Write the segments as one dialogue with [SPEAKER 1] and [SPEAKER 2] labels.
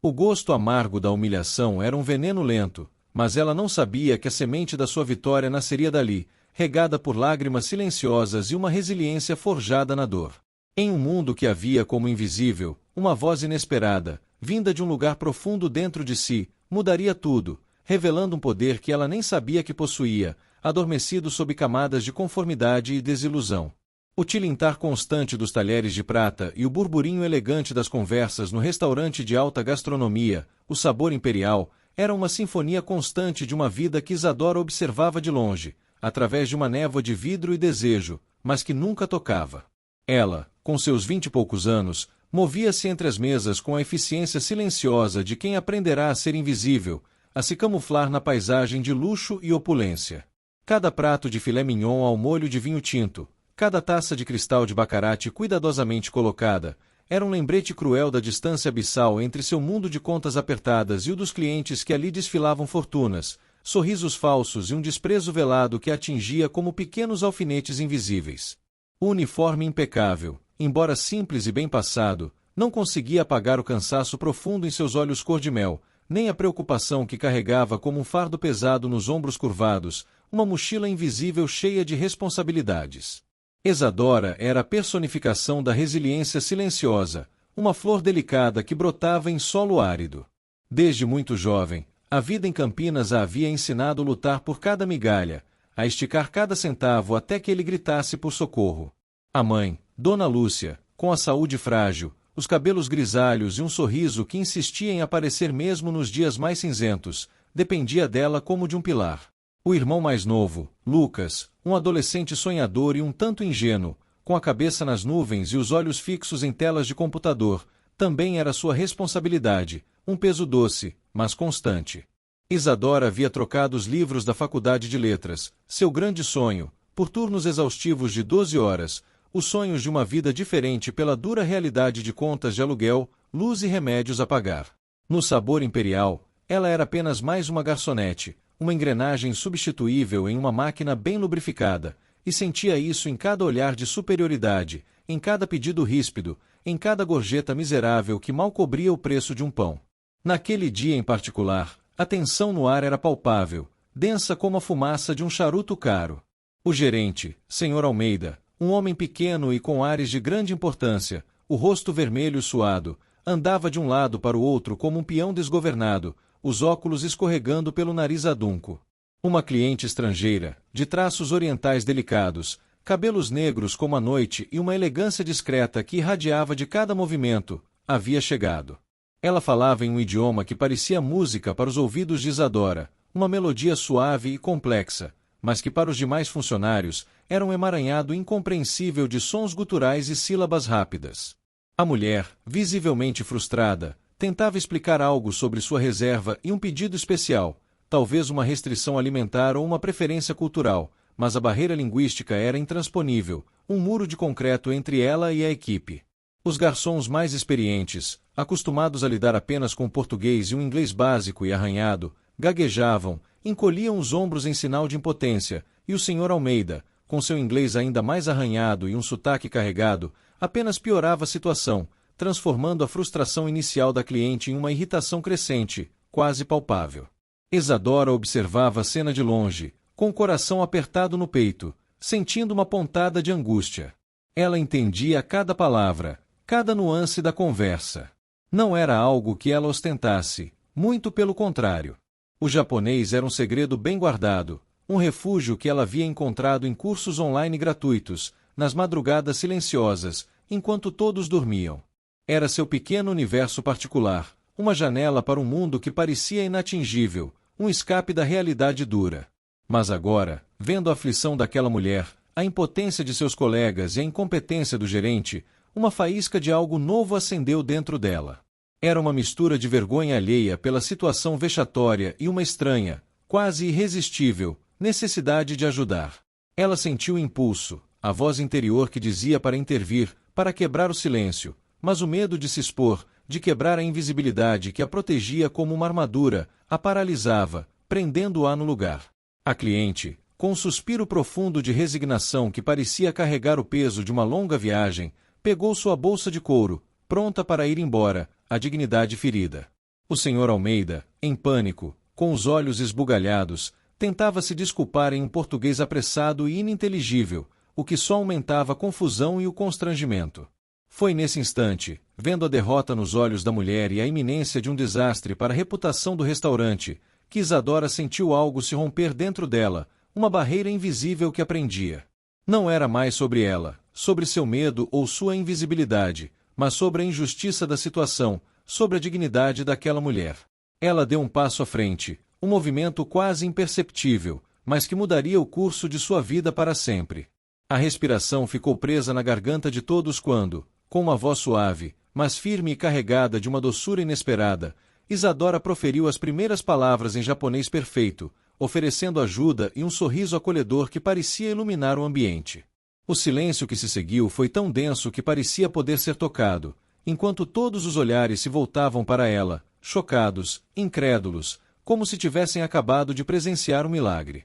[SPEAKER 1] O gosto amargo da humilhação era um veneno lento, mas ela não sabia que a semente da sua vitória nasceria dali, regada por lágrimas silenciosas e uma resiliência forjada na dor. Em um mundo que a via como invisível, uma voz inesperada, vinda de um lugar profundo dentro de si, mudaria tudo, revelando um poder que ela nem sabia que possuía, adormecido sob camadas de conformidade e desilusão. O tilintar constante dos talheres de prata e o burburinho elegante das conversas no restaurante de alta gastronomia, o sabor imperial, era uma sinfonia constante de uma vida que Isadora observava de longe, através de uma névoa de vidro e desejo, mas que nunca tocava. Ela, com seus 20 e poucos anos, movia-se entre as mesas com a eficiência silenciosa de quem aprenderá a ser invisível, a se camuflar na paisagem de luxo e opulência. Cada prato de filé mignon ao molho de vinho tinto, cada taça de cristal de baccarate cuidadosamente colocada, era um lembrete cruel da distância abissal entre seu mundo de contas apertadas e o dos clientes que ali desfilavam fortunas, sorrisos falsos e um desprezo velado que a atingia como pequenos alfinetes invisíveis. O uniforme impecável, embora simples e bem passado, não conseguia apagar o cansaço profundo em seus olhos cor-de-mel, nem a preocupação que carregava como um fardo pesado nos ombros curvados, uma mochila invisível cheia de responsabilidades. Isadora era a personificação da resiliência silenciosa, uma flor delicada que brotava em solo árido. Desde muito jovem, a vida em Campinas a havia ensinado a lutar por cada migalha, a esticar cada centavo até que ele gritasse por socorro. A mãe, Dona Lúcia, com a saúde frágil, os cabelos grisalhos e um sorriso que insistia em aparecer mesmo nos dias mais cinzentos, dependia dela como de um pilar. O irmão mais novo, Lucas, um adolescente sonhador e um tanto ingênuo, com a cabeça nas nuvens e os olhos fixos em telas de computador, também era sua responsabilidade, um peso doce, mas constante. Isadora havia trocado os livros da Faculdade de Letras, seu grande sonho, por turnos exaustivos de 12 horas, os sonhos de uma vida diferente pela dura realidade de contas de aluguel, luz e remédios a pagar. No sabor imperial, ela era apenas mais uma garçonete, uma engrenagem substituível em uma máquina bem lubrificada, e sentia isso em cada olhar de superioridade, em cada pedido ríspido, em cada gorjeta miserável que mal cobria o preço de um pão. Naquele dia em particular, a tensão no ar era palpável, densa como a fumaça de um charuto caro. O gerente, Sr. Almeida, um homem pequeno e com ares de grande importância, o rosto vermelho suado, andava de um lado para o outro como um peão desgovernado, os óculos escorregando pelo nariz adunco. Uma cliente estrangeira, de traços orientais delicados, cabelos negros como a noite e uma elegância discreta que irradiava de cada movimento, havia chegado. Ela falava em um idioma que parecia música para os ouvidos de Isadora, uma melodia suave e complexa, mas que para os demais funcionários era um emaranhado incompreensível de sons guturais e sílabas rápidas. A mulher, visivelmente frustrada, tentava explicar algo sobre sua reserva e um pedido especial, talvez uma restrição alimentar ou uma preferência cultural, mas a barreira linguística era intransponível, um muro de concreto entre ela e a equipe. Os garçons mais experientes, acostumados a lidar apenas com o português e um inglês básico e arranhado, gaguejavam, encolhiam os ombros em sinal de impotência, e o Sr. Almeida, com seu inglês ainda mais arranhado e um sotaque carregado, apenas piorava a situação, transformando a frustração inicial da cliente em uma irritação crescente, quase palpável. Isadora observava a cena de longe, com o coração apertado no peito, sentindo uma pontada de angústia. Ela entendia cada palavra, cada nuance da conversa. Não era algo que ela ostentasse, muito pelo contrário. O japonês era um segredo bem guardado, um refúgio que ela havia encontrado em cursos online gratuitos, nas madrugadas silenciosas, enquanto todos dormiam. Era seu pequeno universo particular, uma janela para um mundo que parecia inatingível, um escape da realidade dura. Mas agora, vendo a aflição daquela mulher, a impotência de seus colegas e a incompetência do gerente, uma faísca de algo novo acendeu dentro dela. Era uma mistura de vergonha alheia pela situação vexatória e uma estranha, quase irresistível, necessidade de ajudar. Ela sentiu o impulso, a voz interior que dizia para intervir, para quebrar o silêncio, mas o medo de se expor, de quebrar a invisibilidade que a protegia como uma armadura, a paralisava, prendendo-a no lugar. A cliente, com um suspiro profundo de resignação que parecia carregar o peso de uma longa viagem, pegou sua bolsa de couro, pronta para ir embora, a dignidade ferida. O Sr. Almeida, em pânico, com os olhos esbugalhados, tentava se desculpar em um português apressado e ininteligível, o que só aumentava a confusão e o constrangimento. Foi nesse instante, vendo a derrota nos olhos da mulher e a iminência de um desastre para a reputação do restaurante, que Isadora sentiu algo se romper dentro dela, uma barreira invisível que a prendia. Não era mais sobre ela, sobre seu medo ou sua invisibilidade, mas sobre a injustiça da situação, sobre a dignidade daquela mulher. Ela deu um passo à frente, um movimento quase imperceptível, mas que mudaria o curso de sua vida para sempre. A respiração ficou presa na garganta de todos quando, com uma voz suave, mas firme e carregada de uma doçura inesperada, Isadora proferiu as primeiras palavras em japonês perfeito, oferecendo ajuda e um sorriso acolhedor que parecia iluminar o ambiente. O silêncio que se seguiu foi tão denso que parecia poder ser tocado, enquanto todos os olhares se voltavam para ela, chocados, incrédulos, como se tivessem acabado de presenciar um milagre.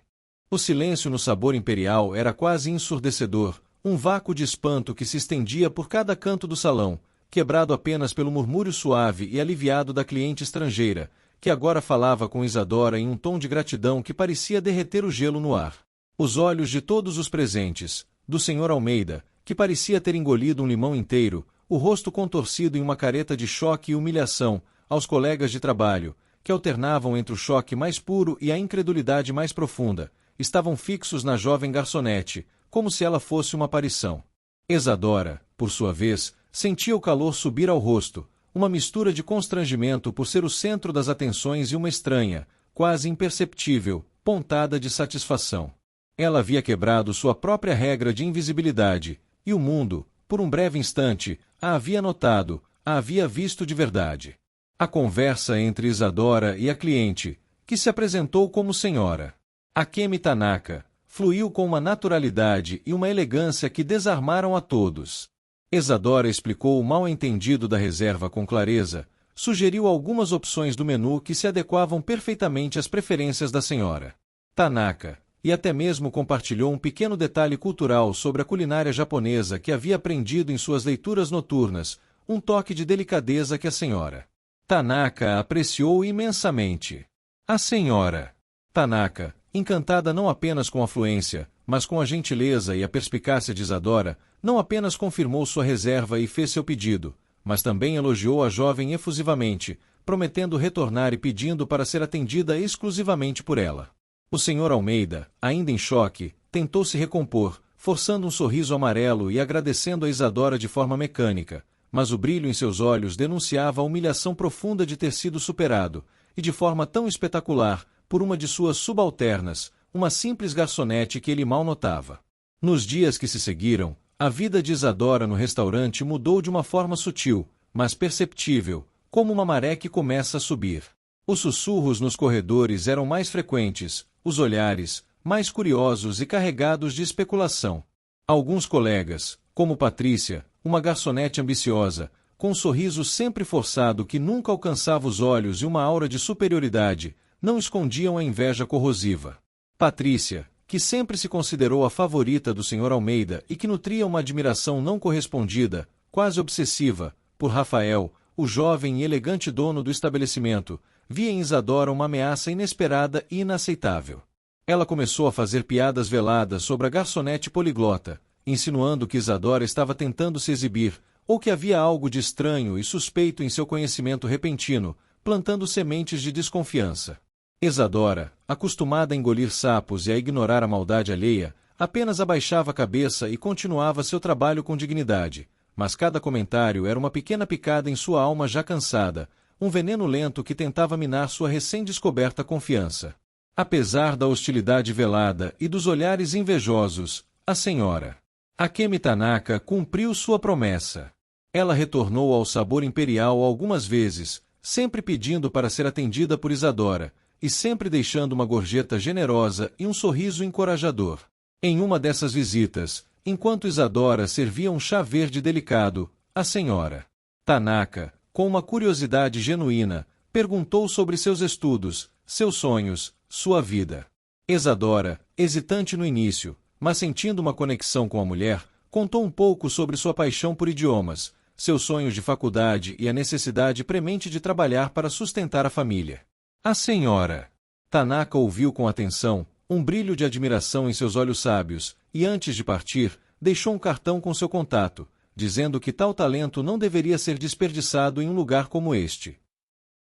[SPEAKER 1] O silêncio no sabor imperial era quase ensurdecedor, um vácuo de espanto que se estendia por cada canto do salão, quebrado apenas pelo murmúrio suave e aliviado da cliente estrangeira, que agora falava com Isadora em um tom de gratidão que parecia derreter o gelo no ar. Os olhos de todos os presentes, do Sr. Almeida, que parecia ter engolido um limão inteiro, o rosto contorcido em uma careta de choque e humilhação, aos colegas de trabalho, que alternavam entre o choque mais puro e a incredulidade mais profunda, estavam fixos na jovem garçonete, como se ela fosse uma aparição. Isadora, por sua vez, sentia o calor subir ao rosto, uma mistura de constrangimento por ser o centro das atenções e uma estranha, quase imperceptível, pontada de satisfação. Ela havia quebrado sua própria regra de invisibilidade, e o mundo, por um breve instante, a havia notado, a havia visto de verdade. A conversa entre Isadora e a cliente, que se apresentou como senhora Akemi Tanaka, fluiu com uma naturalidade e uma elegância que desarmaram a todos. Isadora explicou o mal-entendido da reserva com clareza, sugeriu algumas opções do menu que se adequavam perfeitamente às preferências da senhora Tanaka, e até mesmo compartilhou um pequeno detalhe cultural sobre a culinária japonesa que havia aprendido em suas leituras noturnas, um toque de delicadeza que a senhora Tanaka apreciou imensamente. A senhora Tanaka, encantada não apenas com a fluência, mas com a gentileza e a perspicácia de Isadora, não apenas confirmou sua reserva e fez seu pedido, mas também elogiou a jovem efusivamente, prometendo retornar e pedindo para ser atendida exclusivamente por ela. O Sr. Almeida, ainda em choque, tentou se recompor, forçando um sorriso amarelo e agradecendo a Isadora de forma mecânica, mas o brilho em seus olhos denunciava a humilhação profunda de ter sido superado, e de forma tão espetacular, por uma de suas subalternas, uma simples garçonete que ele mal notava. Nos dias que se seguiram, a vida de Isadora no restaurante mudou de uma forma sutil, mas perceptível, como uma maré que começa a subir. Os sussurros nos corredores eram mais frequentes, os olhares, mais curiosos e carregados de especulação. Alguns colegas, como Patrícia, uma garçonete ambiciosa, com um sorriso sempre forçado que nunca alcançava os olhos e uma aura de superioridade, não escondiam a inveja corrosiva. Patrícia, que sempre se considerou a favorita do Sr. Almeida e que nutria uma admiração não correspondida, quase obsessiva, por Rafael, o jovem e elegante dono do estabelecimento, via em Isadora uma ameaça inesperada e inaceitável. Ela começou a fazer piadas veladas sobre a garçonete poliglota, insinuando que Isadora estava tentando se exibir, ou que havia algo de estranho e suspeito em seu conhecimento repentino, plantando sementes de desconfiança. Isadora, acostumada a engolir sapos e a ignorar a maldade alheia, apenas abaixava a cabeça e continuava seu trabalho com dignidade, mas cada comentário era uma pequena picada em sua alma já cansada, um veneno lento que tentava minar sua recém-descoberta confiança. Apesar da hostilidade velada e dos olhares invejosos, a senhora Akemi Tanaka cumpriu sua promessa. Ela retornou ao sabor imperial algumas vezes, sempre pedindo para ser atendida por Isadora, e sempre deixando uma gorjeta generosa e um sorriso encorajador. Em uma dessas visitas, enquanto Isadora servia um chá verde delicado, a senhora Tanaka, com uma curiosidade genuína, perguntou sobre seus estudos, seus sonhos, sua vida. Isadora, hesitante no início, mas sentindo uma conexão com a mulher, contou um pouco sobre sua paixão por idiomas, seus sonhos de faculdade e a necessidade premente de trabalhar para sustentar a família. A senhora Tanaka ouviu com atenção, um brilho de admiração em seus olhos sábios, e antes de partir, deixou um cartão com seu contato, dizendo que tal talento não deveria ser desperdiçado em um lugar como este.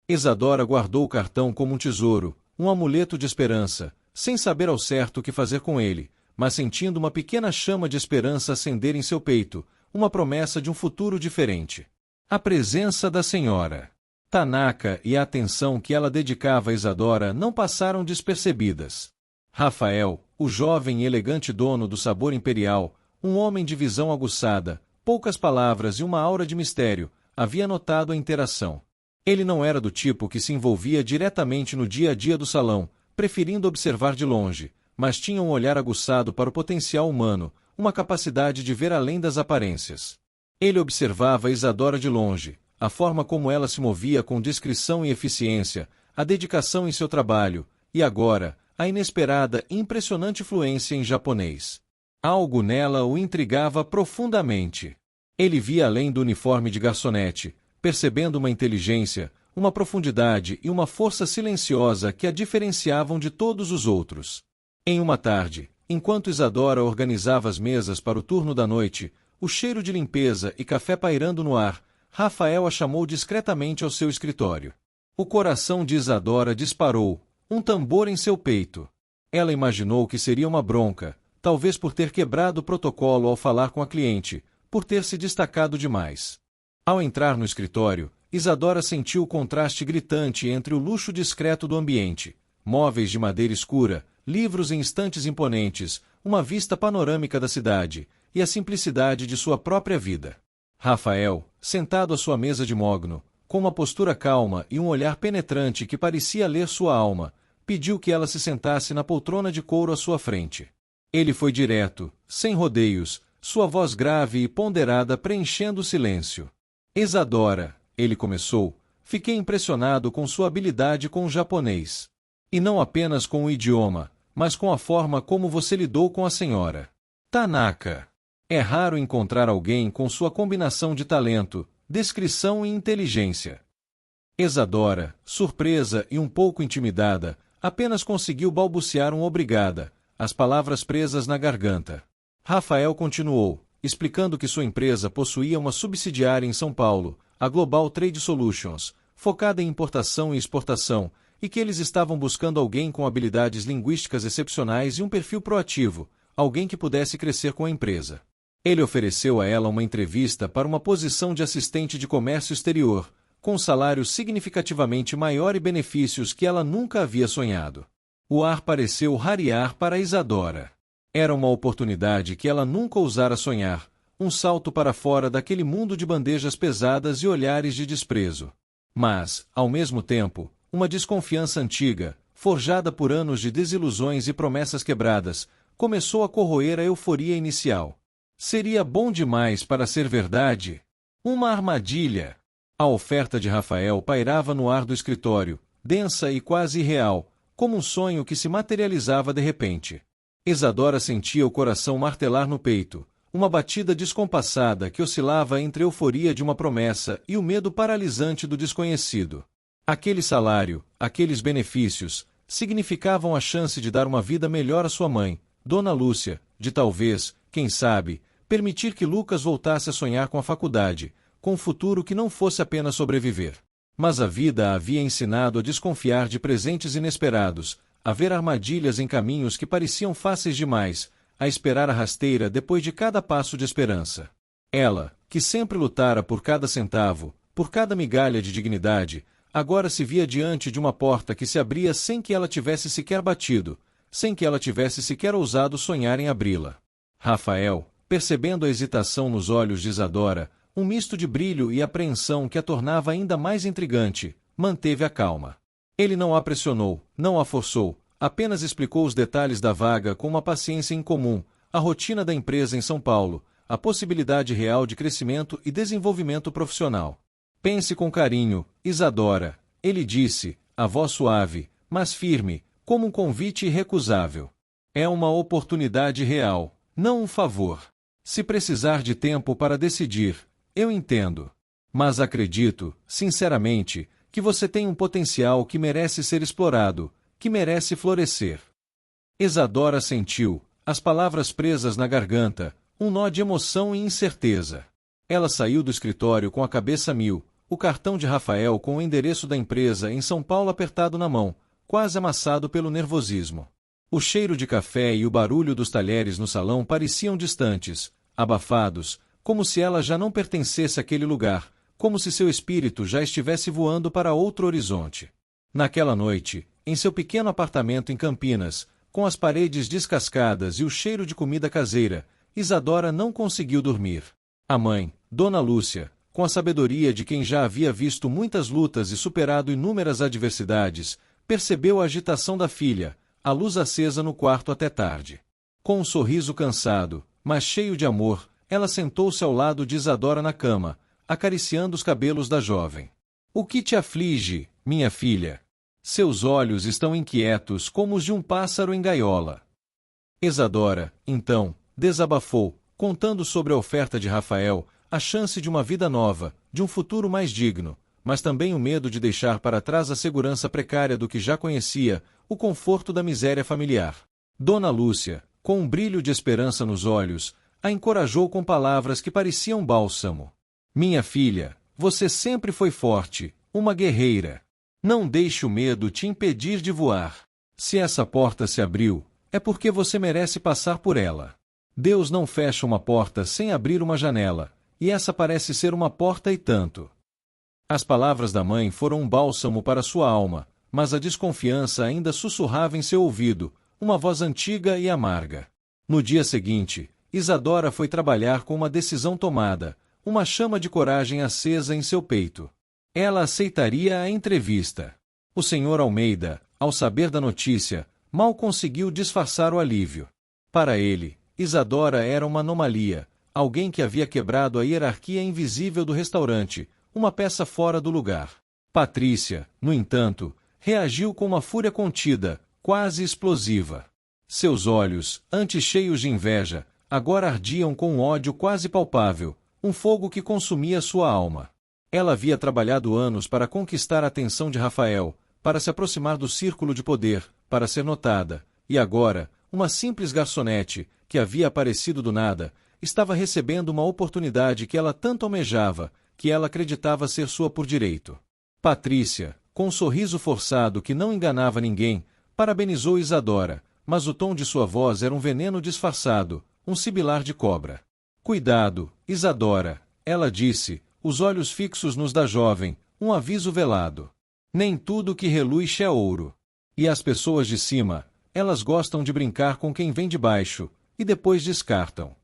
[SPEAKER 1] Isadora guardou o cartão como um tesouro, um amuleto de esperança, sem saber ao certo o que fazer com ele, mas sentindo uma pequena chama de esperança acender em seu peito, uma promessa de um futuro diferente. A presença da senhora Tanaka e a atenção que ela dedicava a Isadora não passaram despercebidas. Rafael, o jovem e elegante dono do sabor imperial, um homem de visão aguçada, poucas palavras e uma aura de mistério, havia notado a interação. Ele não era do tipo que se envolvia diretamente no dia a dia do salão, preferindo observar de longe, mas tinha um olhar aguçado para o potencial humano, uma capacidade de ver além das aparências. Ele observava Isadora de longe, a forma como ela se movia com discrição e eficiência, a dedicação em seu trabalho, e agora, a inesperada e impressionante fluência em japonês. Algo nela o intrigava profundamente. Ele via além do uniforme de garçonete, percebendo uma inteligência, uma profundidade e uma força silenciosa que a diferenciavam de todos os outros. Em uma tarde, enquanto Isadora organizava as mesas para o turno da noite, o cheiro de limpeza e café pairando no ar, Rafael a chamou discretamente ao seu escritório. O coração de Isadora disparou, um tambor em seu peito. Ela imaginou que seria uma bronca, talvez por ter quebrado o protocolo ao falar com a cliente, por ter se destacado demais. Ao entrar no escritório, Isadora sentiu o contraste gritante entre o luxo discreto do ambiente, móveis de madeira escura, livros em estantes imponentes, uma vista panorâmica da cidade, e a simplicidade de sua própria vida. Rafael, sentado à sua mesa de mogno, com uma postura calma e um olhar penetrante que parecia ler sua alma, pediu que ela se sentasse na poltrona de couro à sua frente. Ele foi direto, sem rodeios, sua voz grave e ponderada preenchendo o silêncio. Isadora, ele começou, fiquei impressionado com sua habilidade com o japonês. E não apenas com o idioma, mas com a forma como você lidou com a senhora Tanaka. É raro encontrar alguém com sua combinação de talento, descrição e inteligência. Isadora, surpresa e um pouco intimidada, apenas conseguiu balbuciar um obrigada, as palavras presas na garganta. Rafael continuou, explicando que sua empresa possuía uma subsidiária em São Paulo, a Global Trade Solutions, focada em importação e exportação, e que eles estavam buscando alguém com habilidades linguísticas excepcionais e um perfil proativo, alguém que pudesse crescer com a empresa. Ele ofereceu a ela uma entrevista para uma posição de assistente de comércio exterior, com um salário significativamente maior e benefícios que ela nunca havia sonhado. O ar pareceu rarear para Isadora. Era uma oportunidade que ela nunca ousara sonhar, um salto para fora daquele mundo de bandejas pesadas e olhares de desprezo. Mas, ao mesmo tempo, uma desconfiança antiga, forjada por anos de desilusões e promessas quebradas, começou a corroer a euforia inicial. Seria bom demais para ser verdade? Uma armadilha. A oferta de Rafael pairava no ar do escritório, densa e quase irreal, como um sonho que se materializava de repente. Isadora sentia o coração martelar no peito, uma batida descompassada que oscilava entre a euforia de uma promessa e o medo paralisante do desconhecido. Aquele salário, aqueles benefícios, significavam a chance de dar uma vida melhor à sua mãe, Dona Lúcia, de talvez, quem sabe, permitir que Lucas voltasse a sonhar com a faculdade, com um futuro que não fosse apenas sobreviver. Mas a vida a havia ensinado a desconfiar de presentes inesperados, a ver armadilhas em caminhos que pareciam fáceis demais, a esperar a rasteira depois de cada passo de esperança. Ela, que sempre lutara por cada centavo, por cada migalha de dignidade, agora se via diante de uma porta que se abria sem que ela tivesse sequer batido, sem que ela tivesse sequer ousado sonhar em abri-la. Rafael, percebendo a hesitação nos olhos de Isadora, um misto de brilho e apreensão que a tornava ainda mais intrigante, manteve a calma. Ele não a pressionou, não a forçou, apenas explicou os detalhes da vaga com uma paciência incomum, a rotina da empresa em São Paulo, a possibilidade real de crescimento e desenvolvimento profissional. Pense com carinho, Isadora, ele disse, a voz suave, mas firme, como um convite irrecusável. É uma oportunidade real, não um favor. Se precisar de tempo para decidir, eu entendo. Mas acredito, sinceramente, que você tem um potencial que merece ser explorado, que merece florescer. Isadora sentiu, as palavras presas na garganta, um nó de emoção e incerteza. Ela saiu do escritório com a cabeça a mil, o cartão de Rafael com o endereço da empresa em São Paulo apertado na mão, quase amassado pelo nervosismo. O cheiro de café e o barulho dos talheres no salão pareciam distantes, abafados, como se ela já não pertencesse àquele lugar, como se seu espírito já estivesse voando para outro horizonte. Naquela noite, em seu pequeno apartamento em Campinas, com as paredes descascadas e o cheiro de comida caseira, Isadora não conseguiu dormir. A mãe, Dona Lúcia, com a sabedoria de quem já havia visto muitas lutas e superado inúmeras adversidades, percebeu a agitação da filha, a luz acesa no quarto até tarde. Com um sorriso cansado, mas cheio de amor, ela sentou-se ao lado de Isadora na cama, acariciando os cabelos da jovem. O que te aflige, minha filha? Seus olhos estão inquietos como os de um pássaro em gaiola. Isadora, então, desabafou, contando sobre a oferta de Rafael, a chance de uma vida nova, de um futuro mais digno, mas também o medo de deixar para trás a segurança precária do que já conhecia, o conforto da miséria familiar. Dona Lúcia, com um brilho de esperança nos olhos, a encorajou com palavras que pareciam bálsamo. Minha filha, você sempre foi forte, uma guerreira. Não deixe o medo te impedir de voar. Se essa porta se abriu, é porque você merece passar por ela. Deus não fecha uma porta sem abrir uma janela, e essa parece ser uma porta e tanto. As palavras da mãe foram um bálsamo para sua alma, mas a desconfiança ainda sussurrava em seu ouvido, uma voz antiga e amarga. No dia seguinte, Isadora foi trabalhar com uma decisão tomada, uma chama de coragem acesa em seu peito. Ela aceitaria a entrevista. O Sr. Almeida, ao saber da notícia, mal conseguiu disfarçar o alívio. Para ele, Isadora era uma anomalia, alguém que havia quebrado a hierarquia invisível do restaurante, uma peça fora do lugar. Patrícia, no entanto, reagiu com uma fúria contida, quase explosiva. Seus olhos, antes cheios de inveja, agora ardiam com um ódio quase palpável, um fogo que consumia sua alma. Ela havia trabalhado anos para conquistar a atenção de Rafael, para se aproximar do círculo de poder, para ser notada, e agora, uma simples garçonete, que havia aparecido do nada, estava recebendo uma oportunidade que ela tanto almejava, que ela acreditava ser sua por direito. Patrícia, com um sorriso forçado que não enganava ninguém, parabenizou Isadora, mas o tom de sua voz era um veneno disfarçado, um sibilar de cobra. Cuidado, Isadora, ela disse, os olhos fixos nos da jovem, um aviso velado. Nem tudo que reluz é ouro. E as pessoas de cima, elas gostam de brincar com quem vem de baixo, e depois descartam.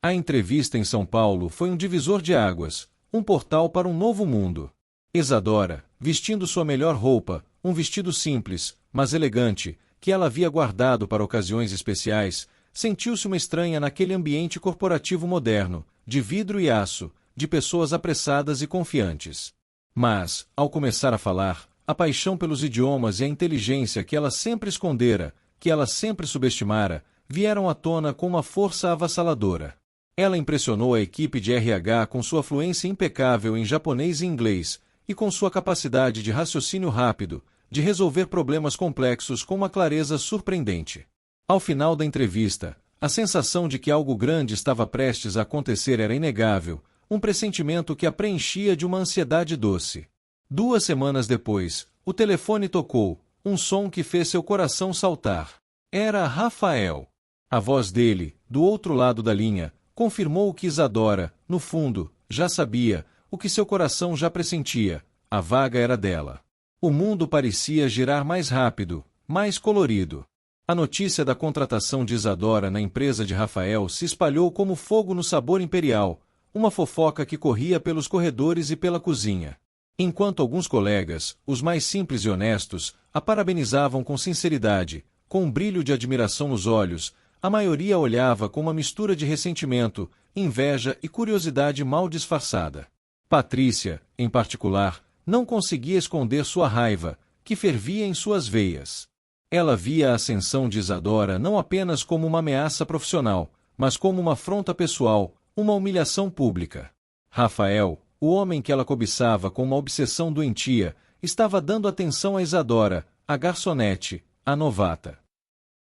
[SPEAKER 1] A entrevista em São Paulo foi um divisor de águas, um portal para um novo mundo. Isadora, vestindo sua melhor roupa, um vestido simples, mas elegante, que ela havia guardado para ocasiões especiais, sentiu-se uma estranha naquele ambiente corporativo moderno, de vidro e aço, de pessoas apressadas e confiantes. Mas, ao começar a falar, a paixão pelos idiomas e a inteligência que ela sempre escondera, que ela sempre subestimara, vieram à tona com uma força avassaladora. Ela impressionou a equipe de RH com sua fluência impecável em japonês e inglês, e com sua capacidade de raciocínio rápido, de resolver problemas complexos com uma clareza surpreendente. Ao final da entrevista, a sensação de que algo grande estava prestes a acontecer era inegável, um pressentimento que a preenchia de uma ansiedade doce. 2 semanas depois, o telefone tocou, um som que fez seu coração saltar. Era Rafael. A voz dele, do outro lado da linha, confirmou o que Isadora, no fundo, já sabia, o que seu coração já pressentia: a vaga era dela. O mundo parecia girar mais rápido, mais colorido. A notícia da contratação de Isadora na empresa de Rafael se espalhou como fogo no sabor imperial, uma fofoca que corria pelos corredores e pela cozinha. Enquanto alguns colegas, os mais simples e honestos, a parabenizavam com sinceridade, com um brilho de admiração nos olhos, a maioria olhava com uma mistura de ressentimento, inveja e curiosidade mal disfarçada. Patrícia, em particular, não conseguia esconder sua raiva, que fervia em suas veias. Ela via a ascensão de Isadora não apenas como uma ameaça profissional, mas como uma afronta pessoal, uma humilhação pública. Rafael, o homem que ela cobiçava com uma obsessão doentia, estava dando atenção a Isadora, a garçonete, a novata.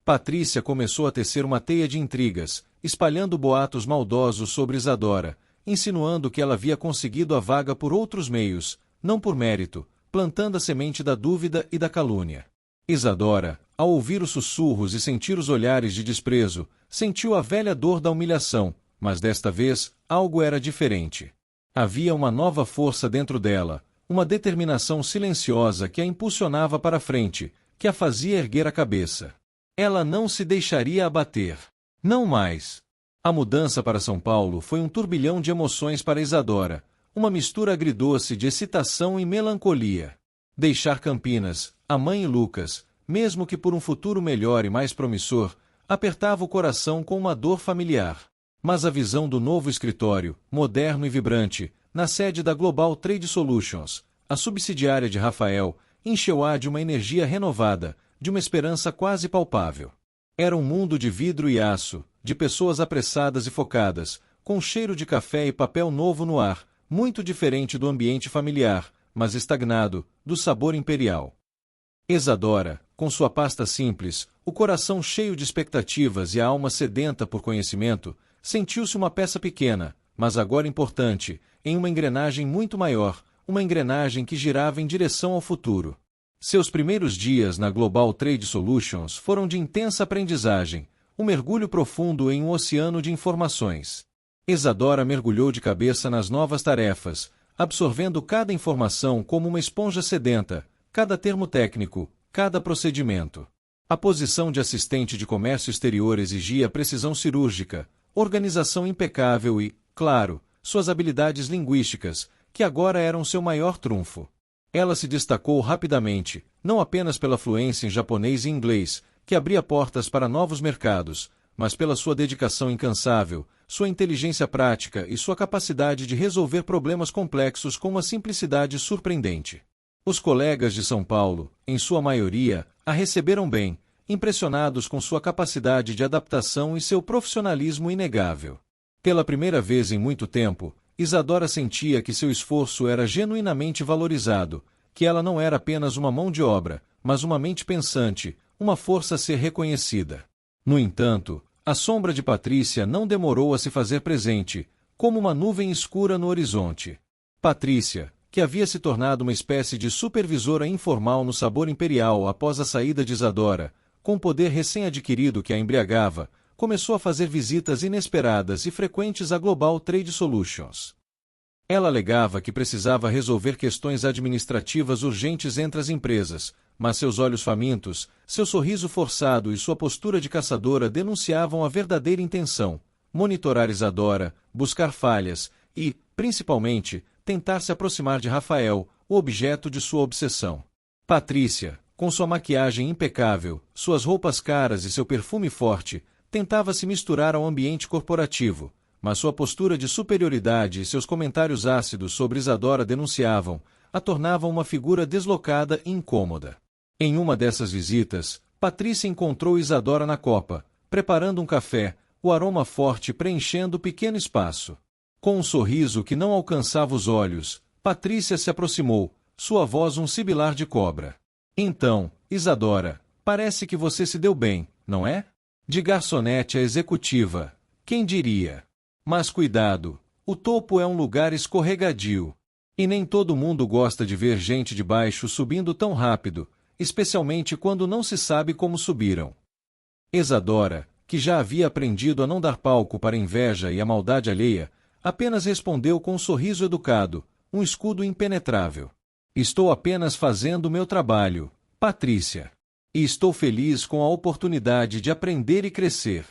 [SPEAKER 1] Patrícia começou a tecer uma teia de intrigas, espalhando boatos maldosos sobre Isadora, insinuando que ela havia conseguido a vaga por outros meios, não por mérito, plantando a semente da dúvida e da calúnia. Isadora, ao ouvir os sussurros e sentir os olhares de desprezo, sentiu a velha dor da humilhação, mas desta vez, algo era diferente. Havia uma nova força dentro dela, uma determinação silenciosa que a impulsionava para a frente, que a fazia erguer a cabeça. Ela não se deixaria abater. Não mais. A mudança para São Paulo foi um turbilhão de emoções para Isadora, uma mistura agridoce de excitação e melancolia. Deixar Campinas, a mãe e Lucas, mesmo que por um futuro melhor e mais promissor, apertava o coração com uma dor familiar. Mas a visão do novo escritório, moderno e vibrante, na sede da Global Trade Solutions, a subsidiária de Rafael, encheu-a de uma energia renovada, de uma esperança quase palpável. Era um mundo de vidro e aço, de pessoas apressadas e focadas, com cheiro de café e papel novo no ar, muito diferente do ambiente familiar, mas estagnado, do sabor imperial. Isadora, com sua pasta simples, o coração cheio de expectativas e a alma sedenta por conhecimento, sentiu-se uma peça pequena, mas agora importante, em uma engrenagem muito maior, uma engrenagem que girava em direção ao futuro. Seus primeiros dias na Global Trade Solutions foram de intensa aprendizagem, um mergulho profundo em um oceano de informações. Isadora mergulhou de cabeça nas novas tarefas, absorvendo cada informação como uma esponja sedenta, cada termo técnico, cada procedimento. A posição de assistente de comércio exterior exigia precisão cirúrgica, organização impecável e, claro, suas habilidades linguísticas, que agora eram seu maior trunfo. Ela se destacou rapidamente, não apenas pela fluência em japonês e inglês, que abria portas para novos mercados, mas pela sua dedicação incansável, sua inteligência prática e sua capacidade de resolver problemas complexos com uma simplicidade surpreendente. Os colegas de São Paulo, em sua maioria, a receberam bem, impressionados com sua capacidade de adaptação e seu profissionalismo inegável. Pela primeira vez em muito tempo, Isadora sentia que seu esforço era genuinamente valorizado, que ela não era apenas uma mão de obra, mas uma mente pensante, uma força a ser reconhecida. No entanto, a sombra de Patrícia não demorou a se fazer presente, como uma nuvem escura no horizonte. Patrícia, que havia se tornado uma espécie de supervisora informal no sabor imperial após a saída de Isadora, com poder recém-adquirido que a embriagava, começou a fazer visitas inesperadas e frequentes à Global Trade Solutions. Ela alegava que precisava resolver questões administrativas urgentes entre as empresas, mas seus olhos famintos, seu sorriso forçado e sua postura de caçadora denunciavam a verdadeira intenção: monitorar Isadora, buscar falhas e, principalmente, tentar se aproximar de Rafael, o objeto de sua obsessão. Patrícia, com sua maquiagem impecável, suas roupas caras e seu perfume forte, tentava se misturar ao ambiente corporativo, mas sua postura de superioridade e seus comentários ácidos sobre Isadora a tornavam uma figura deslocada e incômoda. Em uma dessas visitas, Patrícia encontrou Isadora na copa, preparando um café, o aroma forte preenchendo o pequeno espaço. Com um sorriso que não alcançava os olhos, Patrícia se aproximou, sua voz um sibilar de cobra. Então, Isadora, parece que você se deu bem, não é? De garçonete a executiva, quem diria? Mas cuidado, o topo é um lugar escorregadio. E nem todo mundo gosta de ver gente de baixo subindo tão rápido, especialmente quando não se sabe como subiram. Isadora, que já havia aprendido a não dar palco para a inveja e a maldade alheia, apenas respondeu com um sorriso educado, um escudo impenetrável. Estou apenas fazendo o meu trabalho, Patrícia. E estou feliz com a oportunidade de aprender e crescer.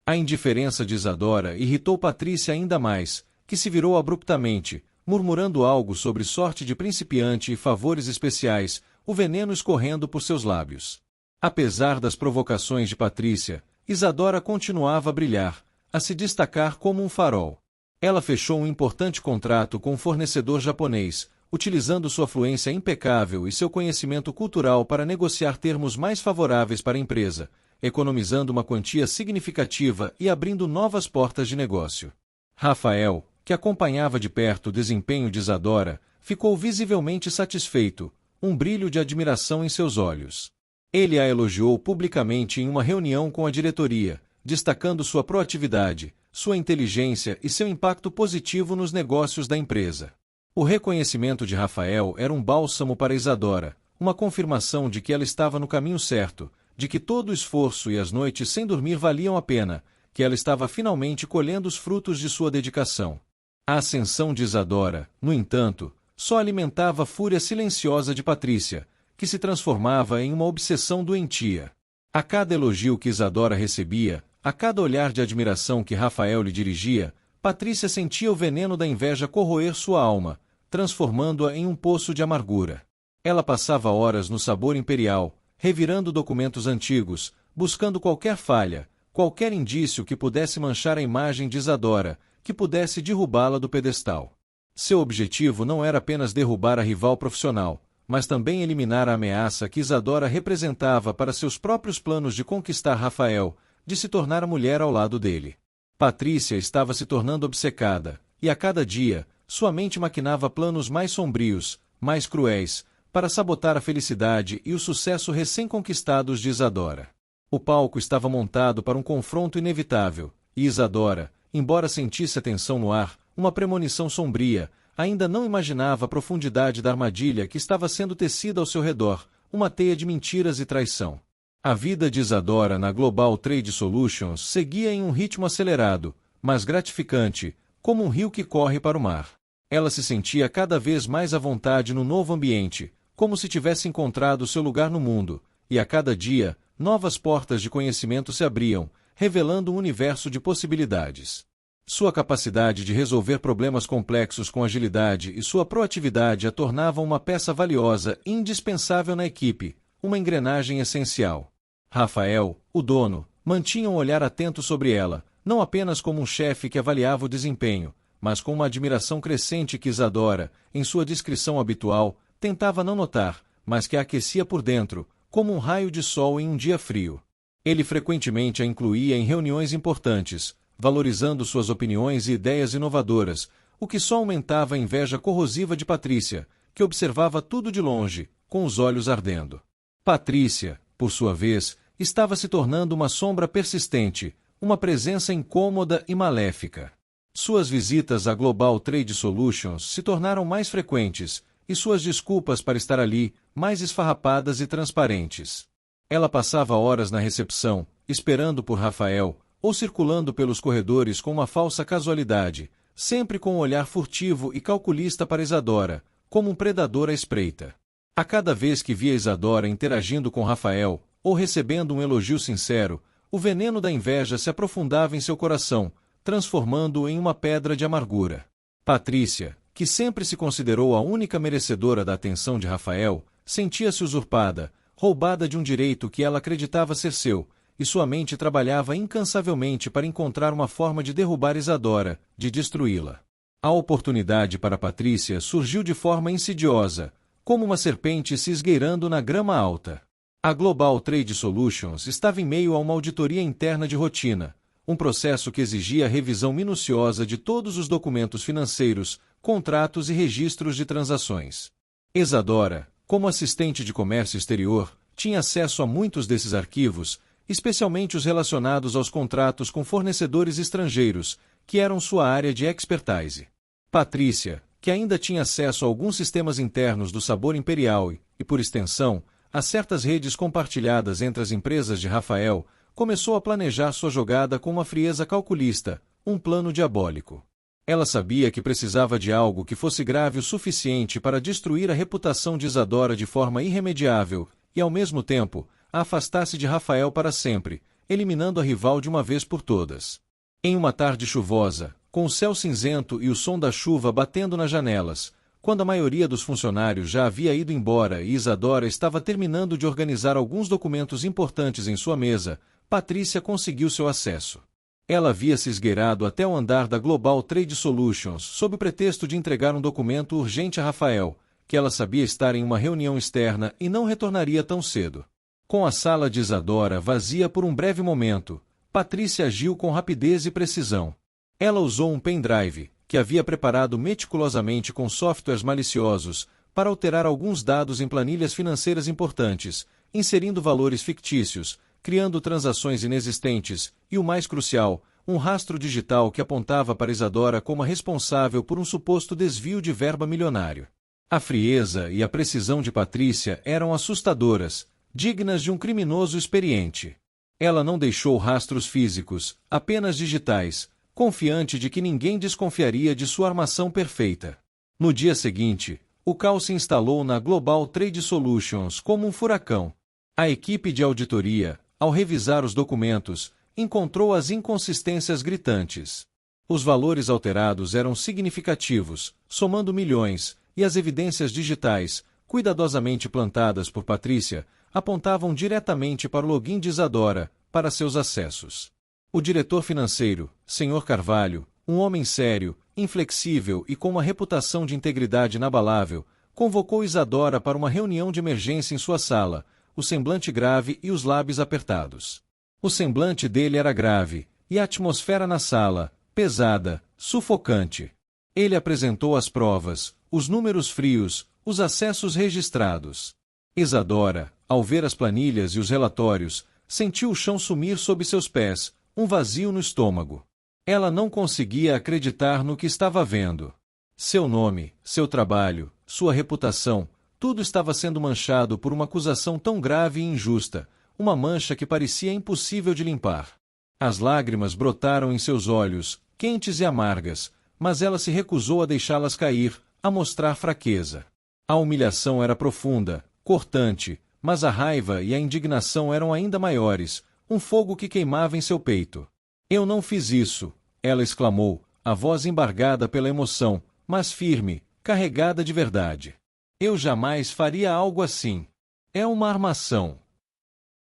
[SPEAKER 1] A indiferença de Isadora irritou Patrícia ainda mais, que se virou abruptamente, murmurando algo sobre sorte de principiante e favores especiais, o veneno escorrendo por seus lábios. Apesar das provocações de Patrícia, Isadora continuava a brilhar, a se destacar como um farol. Ela fechou um importante contrato com um fornecedor japonês, utilizando sua fluência impecável e seu conhecimento cultural para negociar termos mais favoráveis para a empresa, economizando uma quantia significativa e abrindo novas portas de negócio. Rafael, que acompanhava de perto o desempenho de Isadora, ficou visivelmente satisfeito, um brilho de admiração em seus olhos. Ele a elogiou publicamente em uma reunião com a diretoria, destacando sua proatividade, sua inteligência e seu impacto positivo nos negócios da empresa. O reconhecimento de Rafael era um bálsamo para Isadora, uma confirmação de que ela estava no caminho certo, de que todo o esforço e as noites sem dormir valiam a pena, que ela estava finalmente colhendo os frutos de sua dedicação. A ascensão de Isadora, no entanto, só alimentava a fúria silenciosa de Patrícia, que se transformava em uma obsessão doentia. A cada elogio que Isadora recebia, a cada olhar de admiração que Rafael lhe dirigia, Patrícia sentia o veneno da inveja corroer sua alma, transformando-a em um poço de amargura. Ela passava horas no sabor imperial, revirando documentos antigos, buscando qualquer falha, qualquer indício que pudesse manchar a imagem de Isadora, que pudesse derrubá-la do pedestal. Seu objetivo não era apenas derrubar a rival profissional, mas também eliminar a ameaça que Isadora representava para seus próprios planos de conquistar Rafael, de se tornar a mulher ao lado dele. Patrícia estava se tornando obcecada, e a cada dia, sua mente maquinava planos mais sombrios, mais cruéis, para sabotar a felicidade e o sucesso recém-conquistados de Isadora. O palco estava montado para um confronto inevitável, e Isadora, embora sentisse a tensão no ar, uma premonição sombria, ainda não imaginava a profundidade da armadilha que estava sendo tecida ao seu redor, uma teia de mentiras e traição. A vida de Isadora na Global Trade Solutions seguia em um ritmo acelerado, mas gratificante, como um rio que corre para o mar. Ela se sentia cada vez mais à vontade no novo ambiente, como se tivesse encontrado seu lugar no mundo, e a cada dia, novas portas de conhecimento se abriam, revelando um universo de possibilidades. Sua capacidade de resolver problemas complexos com agilidade e sua proatividade a tornavam uma peça valiosa e indispensável na equipe, uma engrenagem essencial. Rafael, o dono, mantinha um olhar atento sobre ela, não apenas como um chefe que avaliava o desempenho, mas com uma admiração crescente que Isadora, em sua discrição habitual, tentava não notar, mas que a aquecia por dentro, como um raio de sol em um dia frio. Ele frequentemente a incluía em reuniões importantes, valorizando suas opiniões e ideias inovadoras, o que só aumentava a inveja corrosiva de Patrícia, que observava tudo de longe, com os olhos ardendo. Patrícia, por sua vez, estava se tornando uma sombra persistente, uma presença incômoda e maléfica. Suas visitas à Global Trade Solutions se tornaram mais frequentes, e suas desculpas para estar ali, mais esfarrapadas e transparentes. Ela passava horas na recepção, esperando por Rafael, ou circulando pelos corredores com uma falsa casualidade, sempre com um olhar furtivo e calculista para Isadora, como um predador à espreita. A cada vez que via Isadora interagindo com Rafael, ou recebendo um elogio sincero, o veneno da inveja se aprofundava em seu coração, transformando-o em uma pedra de amargura. Patrícia, que sempre se considerou a única merecedora da atenção de Rafael, sentia-se usurpada, roubada de um direito que ela acreditava ser seu, e sua mente trabalhava incansavelmente para encontrar uma forma de derrubar Isadora, de destruí-la. A oportunidade para Patrícia surgiu de forma insidiosa, como uma serpente se esgueirando na grama alta. A Global Trade Solutions estava em meio a uma auditoria interna de rotina, um processo que exigia a revisão minuciosa de todos os documentos financeiros, contratos e registros de transações. Isadora, como assistente de comércio exterior, tinha acesso a muitos desses arquivos, especialmente os relacionados aos contratos com fornecedores estrangeiros, que eram sua área de expertise. Patrícia, que ainda tinha acesso a alguns sistemas internos do sabor imperial e, por extensão, a certas redes compartilhadas entre as empresas de Rafael, começou a planejar sua jogada com uma frieza calculista, um plano diabólico. Ela sabia que precisava de algo que fosse grave o suficiente para destruir a reputação de Isadora de forma irremediável e, ao mesmo tempo, a afastasse de Rafael para sempre, eliminando a rival de uma vez por todas. Em uma tarde chuvosa, com o céu cinzento e o som da chuva batendo nas janelas, quando a maioria dos funcionários já havia ido embora e Isadora estava terminando de organizar alguns documentos importantes em sua mesa, Patrícia conseguiu seu acesso. Ela havia se esgueirado até o andar da Global Trade Solutions sob o pretexto de entregar um documento urgente a Rafael, que ela sabia estar em uma reunião externa e não retornaria tão cedo. Com a sala de Isadora vazia por um breve momento, Patrícia agiu com rapidez e precisão. Ela usou um pendrive, que havia preparado meticulosamente com softwares maliciosos para alterar alguns dados em planilhas financeiras importantes, inserindo valores fictícios, criando transações inexistentes e, o mais crucial, um rastro digital que apontava para Isadora como a responsável por um suposto desvio de verba milionário. A frieza e a precisão de Patrícia eram assustadoras, dignas de um criminoso experiente. Ela não deixou rastros físicos, apenas digitais, confiante de que ninguém desconfiaria de sua armação perfeita. No dia seguinte, o caos se instalou na Global Trade Solutions como um furacão. A equipe de auditoria, ao revisar os documentos, encontrou as inconsistências gritantes. Os valores alterados eram significativos, somando milhões, e as evidências digitais, cuidadosamente plantadas por Patrícia, apontavam diretamente para o login de Isadora, para seus acessos. O diretor financeiro, Sr. Carvalho, um homem sério, inflexível e com uma reputação de integridade inabalável, convocou Isadora para uma reunião de emergência em sua sala, o semblante grave e os lábios apertados. O semblante dele era grave, e a atmosfera na sala, pesada, sufocante. Ele apresentou as provas, os números frios, os acessos registrados. Isadora, ao ver as planilhas e os relatórios, sentiu o chão sumir sob seus pés, um vazio no estômago. Ela não conseguia acreditar no que estava vendo. Seu nome, seu trabalho, sua reputação, tudo estava sendo manchado por uma acusação tão grave e injusta, uma mancha que parecia impossível de limpar. As lágrimas brotaram em seus olhos, quentes e amargas, mas ela se recusou a deixá-las cair, a mostrar fraqueza. A humilhação era profunda, cortante, mas a raiva e a indignação eram ainda maiores, um fogo que queimava em seu peito. Eu não fiz isso, ela exclamou, a voz embargada pela emoção, mas firme, carregada de verdade. Eu jamais faria algo assim. É uma armação.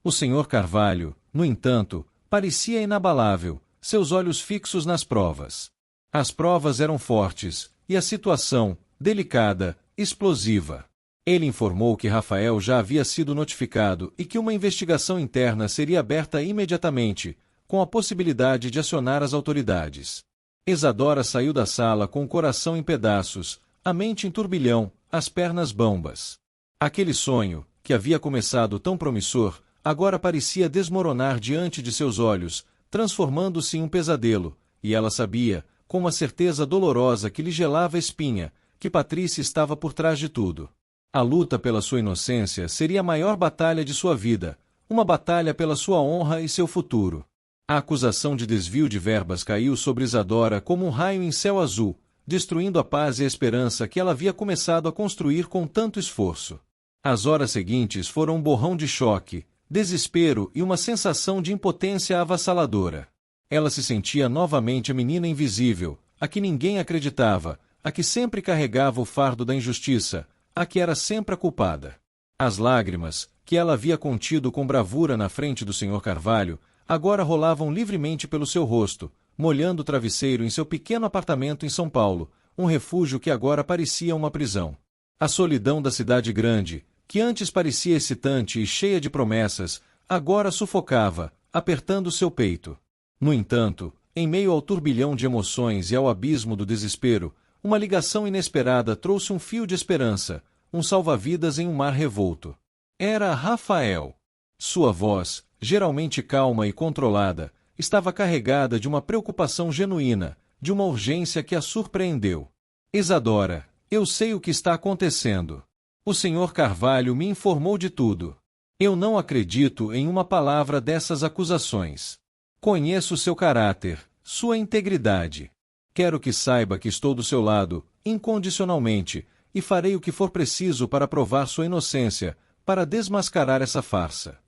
[SPEAKER 1] O Sr. Carvalho, no entanto, parecia inabalável, seus olhos fixos nas provas. As provas eram fortes, e a situação, delicada, explosiva. Ele informou que Rafael já havia sido notificado e que uma investigação interna seria aberta imediatamente, com a possibilidade de acionar as autoridades. Isadora saiu da sala com o coração em pedaços, a mente em turbilhão, as pernas bambas. Aquele sonho, que havia começado tão promissor, agora parecia desmoronar diante de seus olhos, transformando-se em um pesadelo, e ela sabia, com uma certeza dolorosa que lhe gelava a espinha, que Patrícia estava por trás de tudo. A luta pela sua inocência seria a maior batalha de sua vida, uma batalha pela sua honra e seu futuro. A acusação de desvio de verbas caiu sobre Isadora como um raio em céu azul, destruindo a paz e a esperança que ela havia começado a construir com tanto esforço. As horas seguintes foram um borrão de choque, desespero e uma sensação de impotência avassaladora. Ela se sentia novamente a menina invisível, a que ninguém acreditava, a que sempre carregava o fardo da injustiça, a que era sempre a culpada. As lágrimas, que ela havia contido com bravura na frente do Sr. Carvalho, agora rolavam livremente pelo seu rosto, molhando o travesseiro em seu pequeno apartamento em São Paulo, um refúgio que agora parecia uma prisão. A solidão da cidade grande, que antes parecia excitante e cheia de promessas, agora sufocava, apertando seu peito. No entanto, em meio ao turbilhão de emoções e ao abismo do desespero, uma ligação inesperada trouxe um fio de esperança, um salva-vidas em um mar revolto. Era Rafael. Sua voz, geralmente calma e controlada, estava carregada de uma preocupação genuína, de uma urgência que a surpreendeu. Isadora, eu sei o que está acontecendo. O Sr. Carvalho me informou de tudo. Eu não acredito em uma palavra dessas acusações. Conheço seu caráter, sua integridade. Quero que saiba que estou do seu lado, incondicionalmente, e farei o que for preciso para provar sua inocência, para desmascarar essa farsa.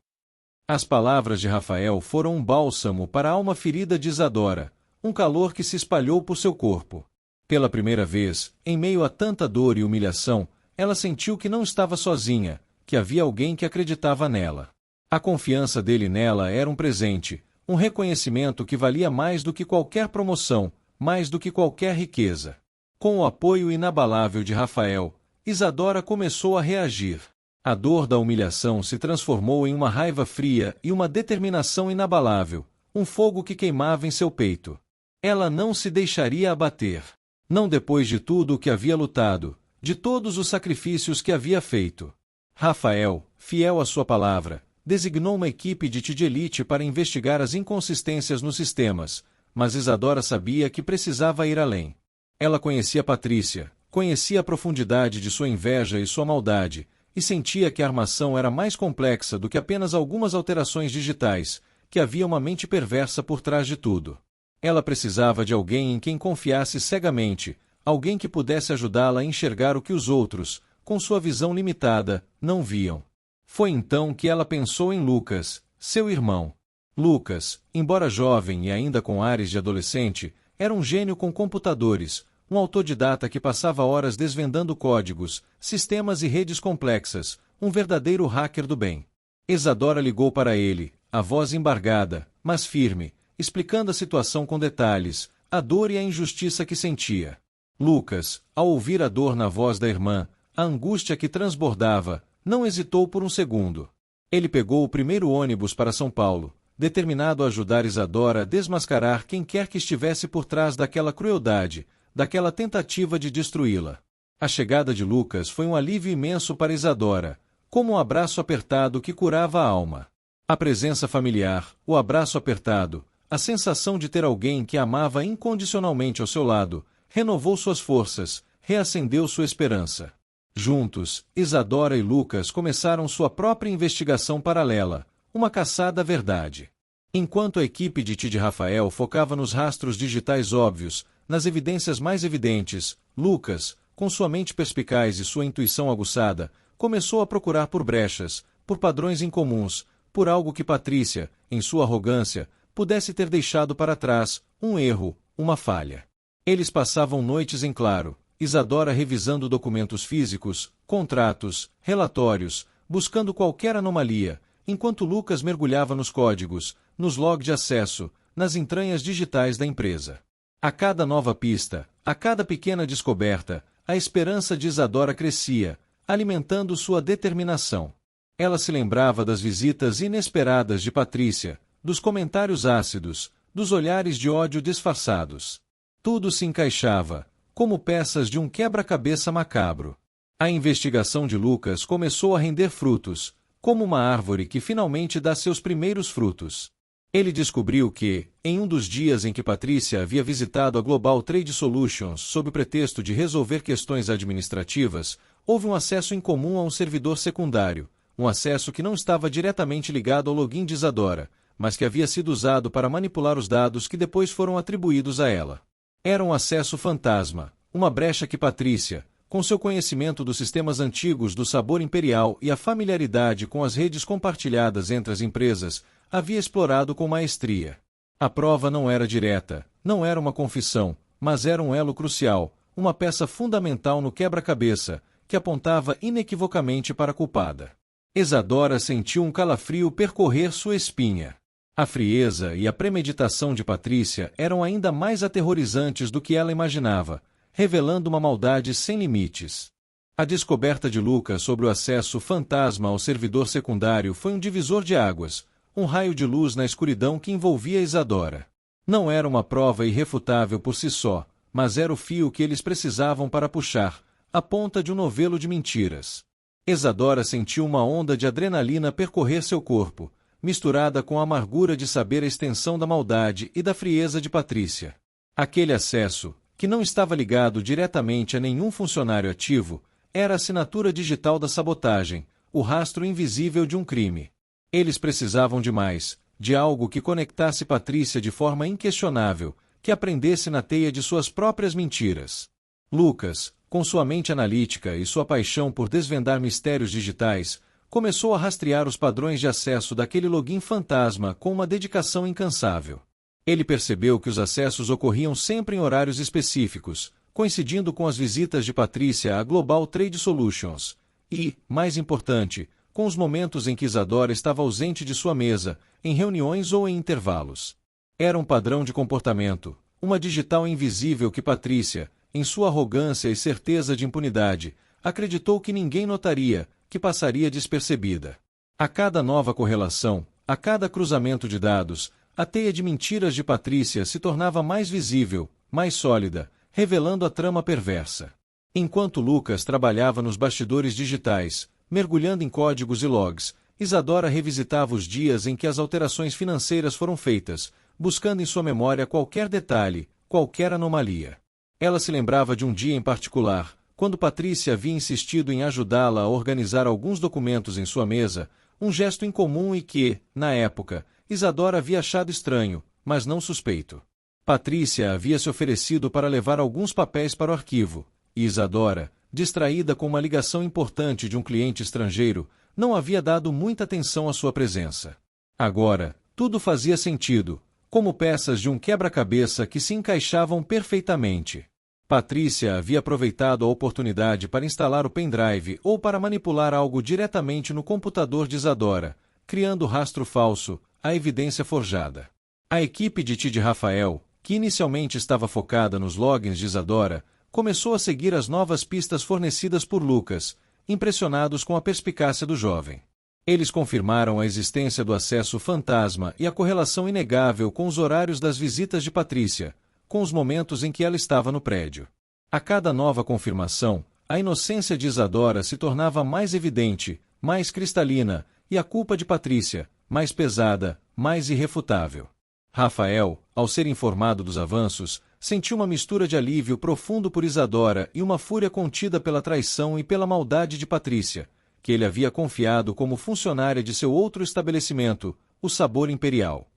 [SPEAKER 1] As palavras de Rafael foram um bálsamo para a alma ferida de Isadora, um calor que se espalhou por seu corpo. Pela primeira vez, em meio a tanta dor e humilhação, ela sentiu que não estava sozinha, que havia alguém que acreditava nela. A confiança dele nela era um presente, um reconhecimento que valia mais do que qualquer promoção, mais do que qualquer riqueza. Com o apoio inabalável de Rafael, Isadora começou a reagir. A dor da humilhação se transformou em uma raiva fria e uma determinação inabalável, um fogo que queimava em seu peito. Ela não se deixaria abater. Não depois de tudo o que havia lutado, de todos os sacrifícios que havia feito. Rafael, fiel à sua palavra, designou uma equipe de elite para investigar as inconsistências nos sistemas, mas Isadora sabia que precisava ir além. Ela conhecia Patrícia, conhecia a profundidade de sua inveja e sua maldade, e sentia que a armação era mais complexa do que apenas algumas alterações digitais, que havia uma mente perversa por trás de tudo. Ela precisava de alguém em quem confiasse cegamente, alguém que pudesse ajudá-la a enxergar o que os outros, com sua visão limitada, não viam. Foi então que ela pensou em Lucas, seu irmão. Lucas, embora jovem e ainda com ares de adolescente, era um gênio com computadores, um autodidata que passava horas desvendando códigos, sistemas e redes complexas, um verdadeiro hacker do bem. Isadora ligou para ele, a voz embargada, mas firme, explicando a situação com detalhes, a dor e a injustiça que sentia. Lucas, ao ouvir a dor na voz da irmã, a angústia que transbordava, não hesitou por um segundo. Ele pegou o primeiro ônibus para São Paulo, determinado a ajudar Isadora a desmascarar quem quer que estivesse por trás daquela crueldade, daquela tentativa de destruí-la. A chegada de Lucas foi um alívio imenso para Isadora, como um abraço apertado que curava a alma. A presença familiar, o abraço apertado, a sensação de ter alguém que a amava incondicionalmente ao seu lado, renovou suas forças, reacendeu sua esperança. Juntos, Isadora e Lucas começaram sua própria investigação paralela, uma caçada à verdade. Enquanto a equipe de Rafael focava nos rastros digitais óbvios, nas evidências mais evidentes, Lucas, com sua mente perspicaz e sua intuição aguçada, começou a procurar por brechas, por padrões incomuns, por algo que Patrícia, em sua arrogância, pudesse ter deixado para trás, um erro, uma falha. Eles passavam noites em claro, Isadora revisando documentos físicos, contratos, relatórios, buscando qualquer anomalia, enquanto Lucas mergulhava nos códigos, nos logs de acesso, nas entranhas digitais da empresa. A cada nova pista, a cada pequena descoberta, a esperança de Isadora crescia, alimentando sua determinação. Ela se lembrava das visitas inesperadas de Patrícia, dos comentários ácidos, dos olhares de ódio disfarçados. Tudo se encaixava, como peças de um quebra-cabeça macabro. A investigação de Lucas começou a render frutos, como uma árvore que finalmente dá seus primeiros frutos. Ele descobriu que, em um dos dias em que Patrícia havia visitado a Global Trade Solutions sob o pretexto de resolver questões administrativas, houve um acesso incomum a um servidor secundário, um acesso que não estava diretamente ligado ao login de Isadora, mas que havia sido usado para manipular os dados que depois foram atribuídos a ela. Era um acesso fantasma, uma brecha que Patrícia, com seu conhecimento dos sistemas antigos do sabor imperial e a familiaridade com as redes compartilhadas entre as empresas, havia explorado com maestria. A prova não era direta, não era uma confissão, mas era um elo crucial, uma peça fundamental no quebra-cabeça, que apontava inequivocamente para a culpada. Isadora sentiu um calafrio percorrer sua espinha. A frieza e a premeditação de Patrícia eram ainda mais aterrorizantes do que ela imaginava, revelando uma maldade sem limites. A descoberta de Lucas sobre o acesso fantasma ao servidor secundário foi um divisor de águas, um raio de luz na escuridão que envolvia Isadora. Não era uma prova irrefutável por si só, mas era o fio que eles precisavam para puxar, a ponta de um novelo de mentiras. Isadora sentiu uma onda de adrenalina percorrer seu corpo, misturada com a amargura de saber a extensão da maldade e da frieza de Patrícia. Aquele acesso, que não estava ligado diretamente a nenhum funcionário ativo, era a assinatura digital da sabotagem, o rastro invisível de um crime. Eles precisavam de mais, de algo que conectasse Patrícia de forma inquestionável, que aprendesse na teia de suas próprias mentiras. Lucas, com sua mente analítica e sua paixão por desvendar mistérios digitais, começou a rastrear os padrões de acesso daquele login fantasma com uma dedicação incansável. Ele percebeu que os acessos ocorriam sempre em horários específicos, coincidindo com as visitas de Patrícia à Global Trade Solutions, e, mais importante, com os momentos em que Isadora estava ausente de sua mesa, em reuniões ou em intervalos. Era um padrão de comportamento, uma digital invisível que Patrícia, em sua arrogância e certeza de impunidade, acreditou que ninguém notaria, que passaria despercebida. A cada nova correlação, a cada cruzamento de dados, a teia de mentiras de Patrícia se tornava mais visível, mais sólida, revelando a trama perversa. Enquanto Lucas trabalhava nos bastidores digitais, mergulhando em códigos e logs, Isadora revisitava os dias em que as alterações financeiras foram feitas, buscando em sua memória qualquer detalhe, qualquer anomalia. Ela se lembrava de um dia em particular, quando Patrícia havia insistido em ajudá-la a organizar alguns documentos em sua mesa, um gesto incomum e que, na época, Isadora havia achado estranho, mas não suspeito. Patrícia havia se oferecido para levar alguns papéis para o arquivo, e Isadora, distraída com uma ligação importante de um cliente estrangeiro, não havia dado muita atenção à sua presença. Agora, tudo fazia sentido, como peças de um quebra-cabeça que se encaixavam perfeitamente. Patrícia havia aproveitado a oportunidade para instalar o pendrive ou para manipular algo diretamente no computador de Isadora, criando rastro falso, a evidência forjada. A equipe de Tid Rafael, que inicialmente estava focada nos logins de Isadora, começou a seguir as novas pistas fornecidas por Lucas, impressionados com a perspicácia do jovem. Eles confirmaram a existência do acesso fantasma e a correlação inegável com os horários das visitas de Patrícia, com os momentos em que ela estava no prédio. A cada nova confirmação, a inocência de Isadora se tornava mais evidente, mais cristalina, e a culpa de Patrícia, mais pesada, mais irrefutável. Rafael, ao ser informado dos avanços, sentiu uma mistura de alívio profundo por Isadora e uma fúria contida pela traição e pela maldade de Patrícia, que ele havia confiado como funcionária de seu outro estabelecimento, o Sabor Imperial.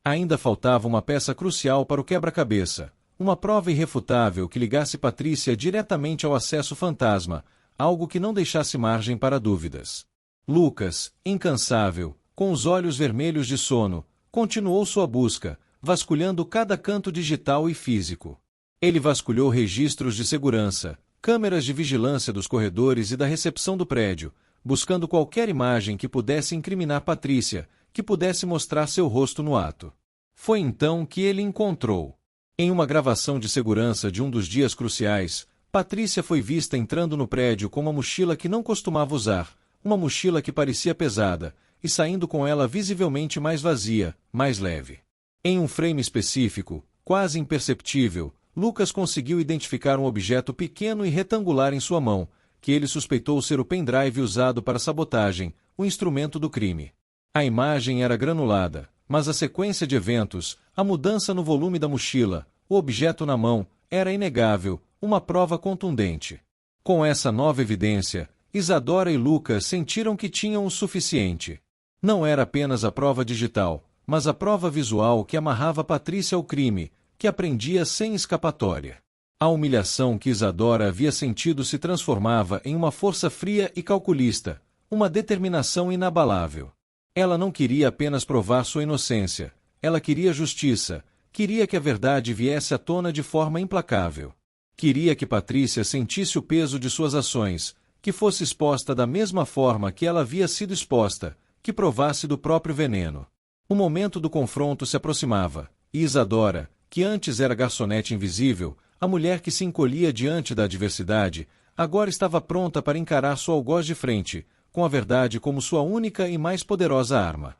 [SPEAKER 1] Ainda faltava uma peça crucial para o quebra-cabeça, uma prova irrefutável que ligasse Patrícia diretamente ao acesso fantasma, algo que não deixasse margem para dúvidas. Lucas, incansável, com os olhos vermelhos de sono, continuou sua busca, vasculhando cada canto digital e físico. Ele vasculhou registros de segurança, câmeras de vigilância dos corredores e da recepção do prédio, buscando qualquer imagem que pudesse incriminar Patrícia, que pudesse mostrar seu rosto no ato. Foi então que ele encontrou. Em uma gravação de segurança de um dos dias cruciais, Patrícia foi vista entrando no prédio com uma mochila que não costumava usar, uma mochila que parecia pesada, e saindo com ela visivelmente mais vazia, mais leve. Em um frame específico, quase imperceptível, Lucas conseguiu identificar um objeto pequeno e retangular em sua mão, que ele suspeitou ser o pendrive usado para sabotagem, o instrumento do crime. A imagem era granulada, mas a sequência de eventos, a mudança no volume da mochila, o objeto na mão, era inegável, uma prova contundente. Com essa nova evidência, Isadora e Lucas sentiram que tinham o suficiente. Não era apenas a prova digital, mas a prova visual que amarrava Patrícia ao crime, que aprendia sem escapatória. A humilhação que Isadora havia sentido se transformava em uma força fria e calculista, uma determinação inabalável. Ela não queria apenas provar sua inocência, ela queria justiça, queria que a verdade viesse à tona de forma implacável. Queria que Patrícia sentisse o peso de suas ações, que fosse exposta da mesma forma que ela havia sido exposta, que provasse do próprio veneno. O momento do confronto se aproximava, e Isadora, que antes era garçonete invisível, a mulher que se encolhia diante da adversidade, agora estava pronta para encarar sua algoz de frente, com a verdade como sua única e mais poderosa arma.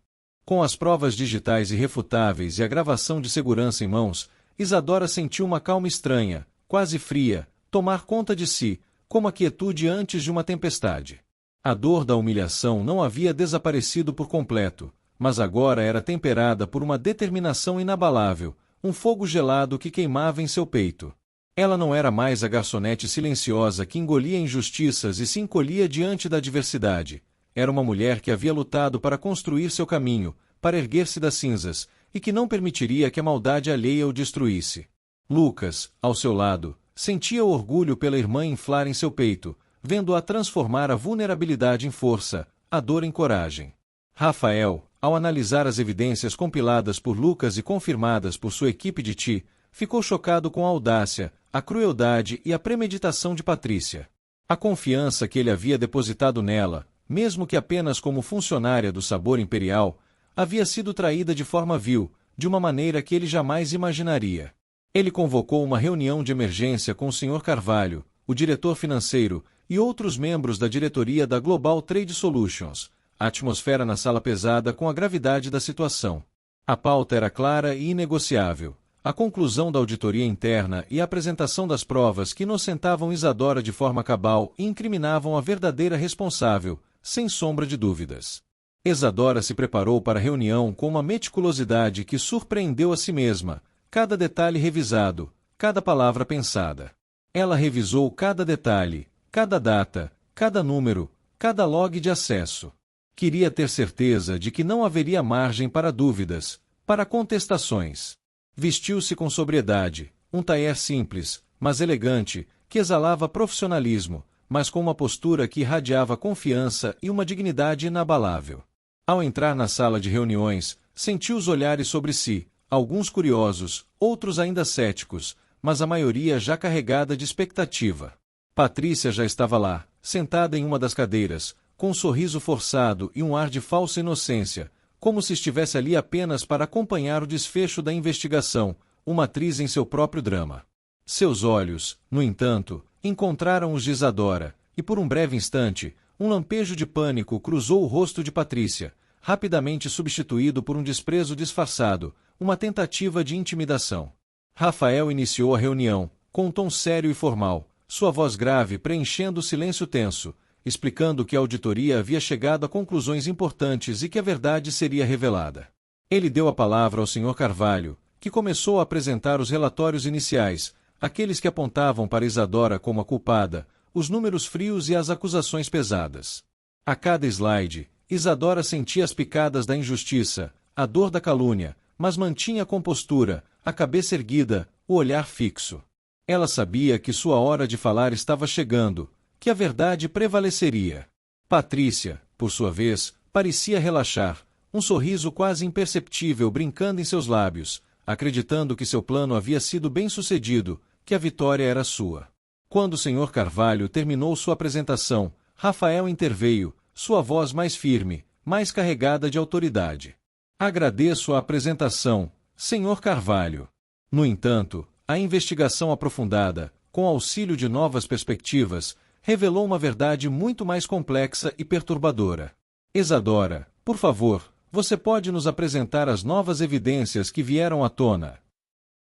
[SPEAKER 1] Com as provas digitais irrefutáveis e a gravação de segurança em mãos, Isadora sentiu uma calma estranha, quase fria, tomar conta de si, como a quietude antes de uma tempestade. A dor da humilhação não havia desaparecido por completo, mas agora era temperada por uma determinação inabalável, um fogo gelado que queimava em seu peito. Ela não era mais a garçonete silenciosa que engolia injustiças e se encolhia diante da adversidade. Era uma mulher que havia lutado para construir seu caminho, para erguer-se das cinzas, e que não permitiria que a maldade alheia o destruísse. Lucas, ao seu lado, sentia o orgulho pela irmã inflar em seu peito, vendo-a transformar a vulnerabilidade em força, a dor em coragem. Rafael, ao analisar as evidências compiladas por Lucas e confirmadas por sua equipe de TI, ficou chocado com a audácia, a crueldade e a premeditação de Patrícia. A confiança que ele havia depositado nela, mesmo que apenas como funcionária do Sabor Imperial, havia sido traída de forma vil, de uma maneira que ele jamais imaginaria. Ele convocou uma reunião de emergência com o Sr. Carvalho, o diretor financeiro, e outros membros da diretoria da Global Trade Solutions. A atmosfera na sala pesada com a gravidade da situação. A pauta era clara e inegociável. A conclusão da auditoria interna e a apresentação das provas que inocentavam Isadora de forma cabal e incriminavam a verdadeira responsável, sem sombra de dúvidas. Isadora se preparou para a reunião com uma meticulosidade que surpreendeu a si mesma, cada detalhe revisado, cada palavra pensada. Ela revisou cada detalhe, cada data, cada número, cada log de acesso. Queria ter certeza de que não haveria margem para dúvidas, para contestações. Vestiu-se com sobriedade, um tailleur simples, mas elegante, que exalava profissionalismo, mas com uma postura que irradiava confiança e uma dignidade inabalável. Ao entrar na sala de reuniões, sentiu os olhares sobre si, alguns curiosos, outros ainda céticos, mas a maioria já carregada de expectativa. Patrícia já estava lá, sentada em uma das cadeiras, com um sorriso forçado e um ar de falsa inocência, como se estivesse ali apenas para acompanhar o desfecho da investigação, uma atriz em seu próprio drama. Seus olhos, no entanto, encontraram os de Isadora, e por um breve instante, um lampejo de pânico cruzou o rosto de Patrícia, rapidamente substituído por um desprezo disfarçado, uma tentativa de intimidação. Rafael iniciou a reunião, com um tom sério e formal, sua voz grave preenchendo o silêncio tenso, explicando que a auditoria havia chegado a conclusões importantes e que a verdade seria revelada. Ele deu a palavra ao Sr. Carvalho, que começou a apresentar os relatórios iniciais, aqueles que apontavam para Isadora como a culpada, os números frios e as acusações pesadas. A cada slide, Isadora sentia as picadas da injustiça, a dor da calúnia, mas mantinha a compostura, a cabeça erguida, o olhar fixo. Ela sabia que sua hora de falar estava chegando, que a verdade prevaleceria. Patrícia, por sua vez, parecia relaxar, um sorriso quase imperceptível brincando em seus lábios, acreditando que seu plano havia sido bem-sucedido, que a vitória era sua. Quando o Sr. Carvalho terminou sua apresentação, Rafael interveio, sua voz mais firme, mais carregada de autoridade. Agradeço a apresentação, Sr. Carvalho. No entanto, a investigação aprofundada, com auxílio de novas perspectivas, revelou uma verdade muito mais complexa e perturbadora. Isadora, por favor, você pode nos apresentar as novas evidências que vieram à tona.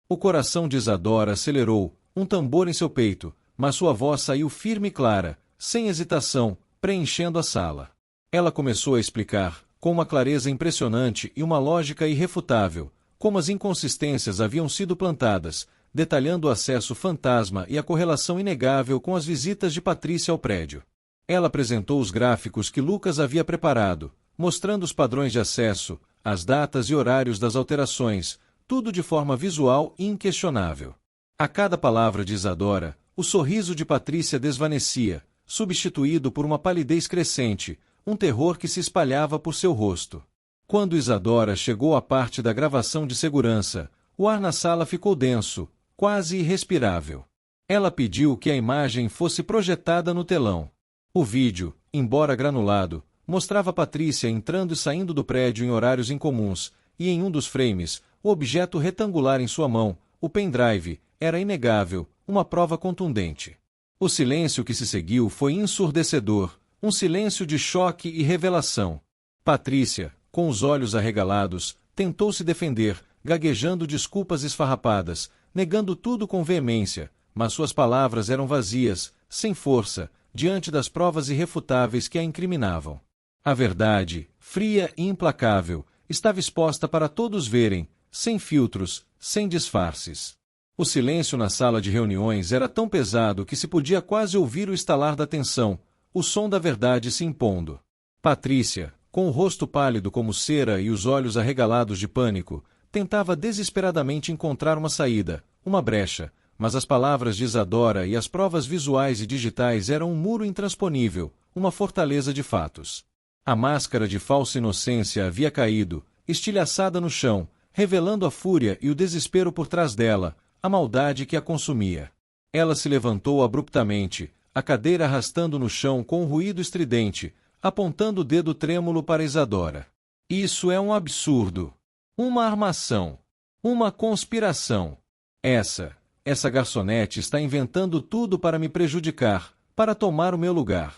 [SPEAKER 1] O coração de Isadora acelerou, um tambor em seu peito, mas sua voz saiu firme e clara, sem hesitação, preenchendo a sala. Ela começou a explicar, com uma clareza impressionante e uma lógica irrefutável, como as inconsistências haviam sido plantadas, detalhando o acesso fantasma e a correlação inegável com as visitas de Patrícia ao prédio. Ela apresentou os gráficos que Lucas havia preparado, mostrando os padrões de acesso, as datas e horários das alterações, tudo de forma visual e inquestionável. A cada palavra de Isadora, o sorriso de Patrícia desvanecia, substituído por uma palidez crescente, um terror que se espalhava por seu rosto. Quando Isadora chegou à parte da gravação de segurança, o ar na sala ficou denso, quase irrespirável. Ela pediu que a imagem fosse projetada no telão. O vídeo, embora granulado, mostrava Patrícia entrando e saindo do prédio em horários incomuns, e em um dos frames, o objeto retangular em sua mão, o pendrive, era inegável, uma prova contundente. O silêncio que se seguiu foi ensurdecedor, um silêncio de choque e revelação. Patrícia, com os olhos arregalados, tentou se defender, gaguejando desculpas esfarrapadas, negando tudo com veemência, mas suas palavras eram vazias, sem força, diante das provas irrefutáveis que a incriminavam. A verdade, fria e implacável, estava exposta para todos verem, sem filtros, sem disfarces. O silêncio na sala de reuniões era tão pesado que se podia quase ouvir o estalar da tensão, o som da verdade se impondo. Patrícia, com o rosto pálido como cera e os olhos arregalados de pânico, tentava desesperadamente encontrar uma saída, uma brecha, mas as palavras de Isadora e as provas visuais e digitais eram um muro intransponível, uma fortaleza de fatos. A máscara de falsa inocência havia caído, estilhaçada no chão, revelando a fúria e o desespero por trás dela, a maldade que a consumia. Ela se levantou abruptamente, a cadeira arrastando no chão com um ruído estridente, apontando o dedo trêmulo para Isadora. Isso é um absurdo. Uma armação. Uma conspiração. Essa garçonete está inventando tudo para me prejudicar, para tomar o meu lugar.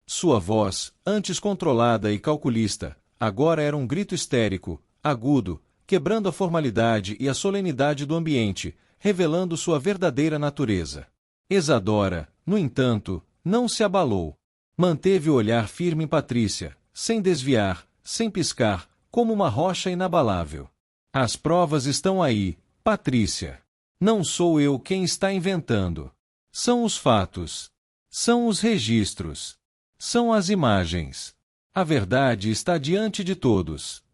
[SPEAKER 1] Sua voz, antes controlada e calculista, agora era um grito histérico, agudo, quebrando a formalidade e a solenidade do ambiente, revelando sua verdadeira natureza. Isadora, no entanto, não se abalou. Manteve o olhar firme em Patrícia, sem desviar, sem piscar, como uma rocha inabalável. As provas estão aí, Patrícia. Não sou eu quem está inventando. São os fatos. São os registros. São as imagens. A verdade está diante de todos.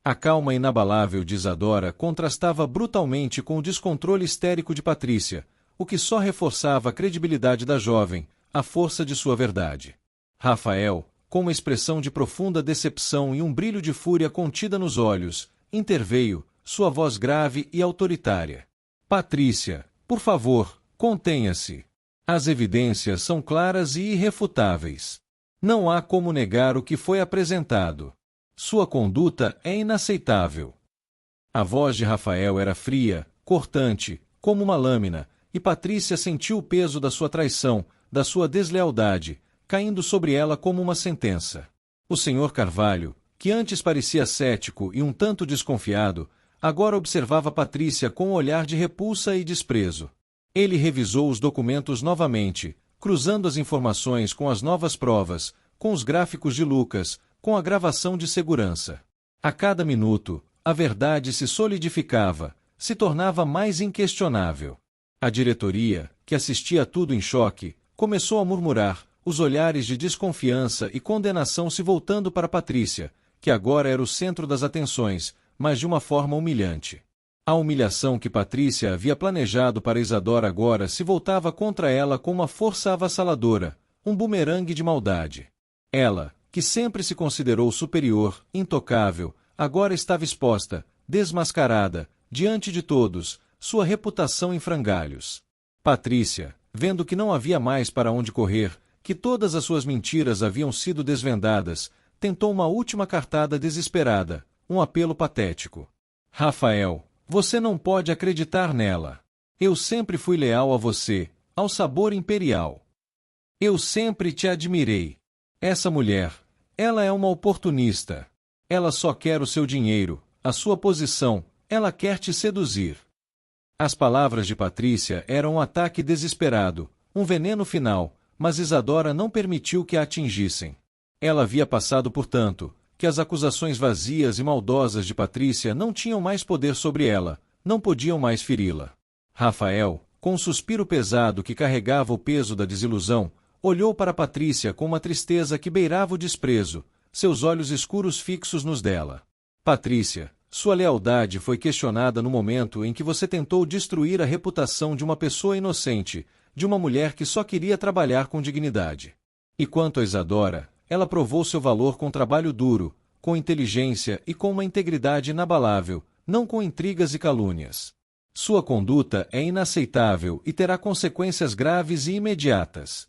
[SPEAKER 1] A calma inabalável de Isadora contrastava brutalmente com o descontrole histérico de Patrícia, o que só reforçava a credibilidade da jovem, a força de sua verdade. Rafael, com uma expressão de profunda decepção e um brilho de fúria contida nos olhos, interveio, sua voz grave e autoritária. Patrícia, por favor, contenha-se. As evidências são claras e irrefutáveis. Não há como negar o que foi apresentado. Sua conduta é inaceitável. A voz de Rafael era fria, cortante, como uma lâmina, e Patrícia sentiu o peso da sua traição, da sua deslealdade, caindo sobre ela como uma sentença. O Sr. Carvalho, que antes parecia cético e um tanto desconfiado, agora observava Patrícia com um olhar de repulsa e desprezo. Ele revisou os documentos novamente, cruzando as informações com as novas provas, com os gráficos de Lucas, com a gravação de segurança. A cada minuto, a verdade se solidificava, se tornava mais inquestionável. A diretoria, que assistia a tudo em choque, começou a murmurar, os olhares de desconfiança e condenação se voltando para Patrícia, que agora era o centro das atenções, mas de uma forma humilhante. A humilhação que Patrícia havia planejado para Isadora agora se voltava contra ela com uma força avassaladora, um bumerangue de maldade. Ela, que sempre se considerou superior, intocável, agora estava exposta, desmascarada, diante de todos, sua reputação em frangalhos. Patrícia, vendo que não havia mais para onde correr, que todas as suas mentiras haviam sido desvendadas, tentou uma última cartada desesperada, um apelo patético. Rafael, você não pode acreditar nela. Eu sempre fui leal a você, ao sabor imperial. Eu sempre te admirei. Essa mulher, ela é uma oportunista. Ela só quer o seu dinheiro, a sua posição, ela quer te seduzir. As palavras de Patrícia eram um ataque desesperado, um veneno final, mas Isadora não permitiu que a atingissem. Ela havia passado por tanto, que as acusações vazias e maldosas de Patrícia não tinham mais poder sobre ela, não podiam mais feri-la. Rafael, com um suspiro pesado que carregava o peso da desilusão, olhou para Patrícia com uma tristeza que beirava o desprezo, seus olhos escuros fixos nos dela. Patrícia, sua lealdade foi questionada no momento em que você tentou destruir a reputação de uma pessoa inocente, de uma mulher que só queria trabalhar com dignidade. E quanto a Isadora, ela provou seu valor com trabalho duro, com inteligência e com uma integridade inabalável, não com intrigas e calúnias. Sua conduta é inaceitável e terá consequências graves e imediatas.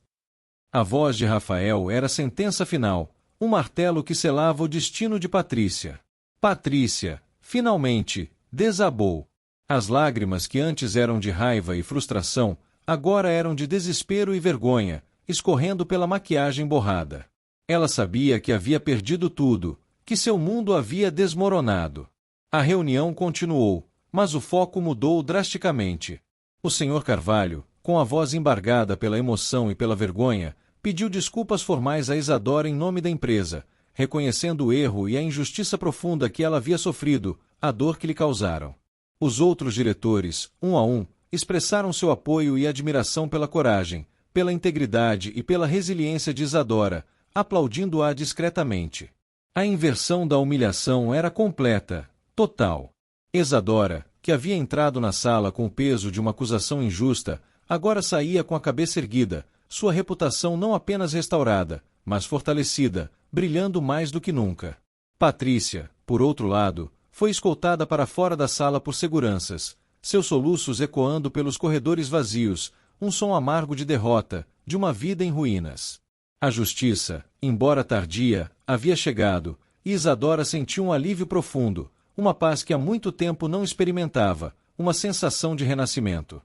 [SPEAKER 1] A voz de Rafael era a sentença final, um martelo que selava o destino de Patrícia. Patrícia, finalmente, desabou. As lágrimas que antes eram de raiva e frustração, agora eram de desespero e vergonha, escorrendo pela maquiagem borrada. Ela sabia que havia perdido tudo, que seu mundo havia desmoronado. A reunião continuou, mas o foco mudou drasticamente. O Sr. Carvalho, com a voz embargada pela emoção e pela vergonha, pediu desculpas formais a Isadora em nome da empresa, reconhecendo o erro e a injustiça profunda que ela havia sofrido, a dor que lhe causaram. Os outros diretores, um a um, expressaram seu apoio e admiração pela coragem, pela integridade e pela resiliência de Isadora, aplaudindo-a discretamente. A inversão da humilhação era completa, total. Isadora, que havia entrado na sala com o peso de uma acusação injusta, agora saía com a cabeça erguida, sua reputação não apenas restaurada, mas fortalecida, brilhando mais do que nunca. Patrícia, por outro lado, foi escoltada para fora da sala por seguranças, seus soluços ecoando pelos corredores vazios, um som amargo de derrota, de uma vida em ruínas. A justiça, embora tardia, havia chegado, e Isadora sentiu um alívio profundo, uma paz que há muito tempo não experimentava, uma sensação de renascimento.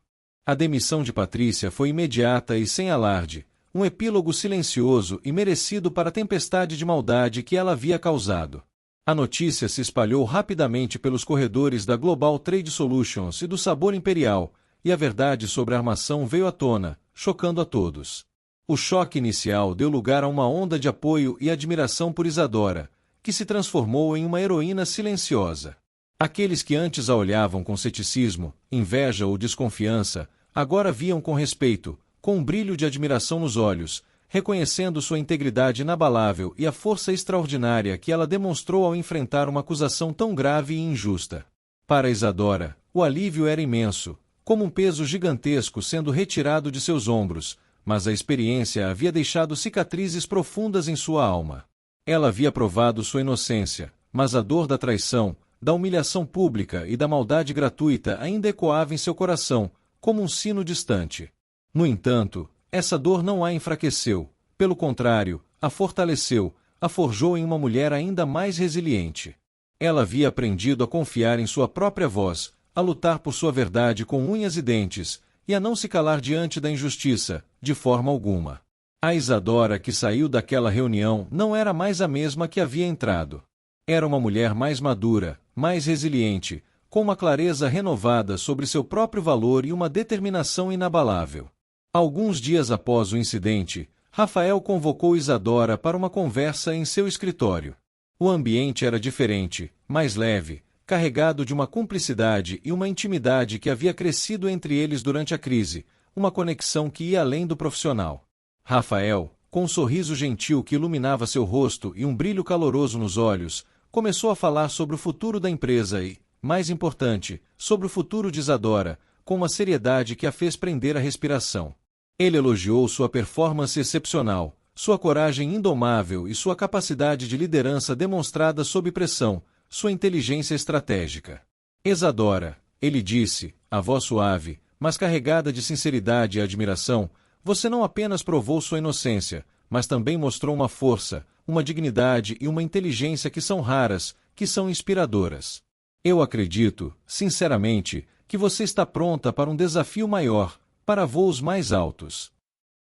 [SPEAKER 1] A demissão de Patrícia foi imediata e sem alarde, um epílogo silencioso e merecido para a tempestade de maldade que ela havia causado. A notícia se espalhou rapidamente pelos corredores da Global Trade Solutions e do Sabor Imperial, e a verdade sobre a armação veio à tona, chocando a todos. O choque inicial deu lugar a uma onda de apoio e admiração por Isadora, que se transformou em uma heroína silenciosa. Aqueles que antes a olhavam com ceticismo, inveja ou desconfiança, agora viam com respeito, com um brilho de admiração nos olhos, reconhecendo sua integridade inabalável e a força extraordinária que ela demonstrou ao enfrentar uma acusação tão grave e injusta. Para Isadora, o alívio era imenso, como um peso gigantesco sendo retirado de seus ombros, mas a experiência havia deixado cicatrizes profundas em sua alma. Ela havia provado sua inocência, mas a dor da traição, da humilhação pública e da maldade gratuita ainda ecoava em seu coração, como um sino distante. No entanto, essa dor não a enfraqueceu, pelo contrário, a fortaleceu, a forjou em uma mulher ainda mais resiliente. Ela havia aprendido a confiar em sua própria voz, a lutar por sua verdade com unhas e dentes, e a não se calar diante da injustiça, de forma alguma. A Isadora que saiu daquela reunião não era mais a mesma que havia entrado. Era uma mulher mais madura, mais resiliente, com uma clareza renovada sobre seu próprio valor e uma determinação inabalável. Alguns dias após o incidente, Rafael convocou Isadora para uma conversa em seu escritório. O ambiente era diferente, mais leve, carregado de uma cumplicidade e uma intimidade que havia crescido entre eles durante a crise, uma conexão que ia além do profissional. Rafael, com um sorriso gentil que iluminava seu rosto e um brilho caloroso nos olhos, começou a falar sobre o futuro da empresa e, mais importante, sobre o futuro de Isadora, com uma seriedade que a fez prender a respiração. Ele elogiou sua performance excepcional, sua coragem indomável e sua capacidade de liderança demonstrada sob pressão, sua inteligência estratégica. Isadora, ele disse, a voz suave, mas carregada de sinceridade e admiração, você não apenas provou sua inocência, mas também mostrou uma força, uma dignidade e uma inteligência que são raras, que são inspiradoras. Eu acredito, sinceramente, que você está pronta para um desafio maior, para voos mais altos.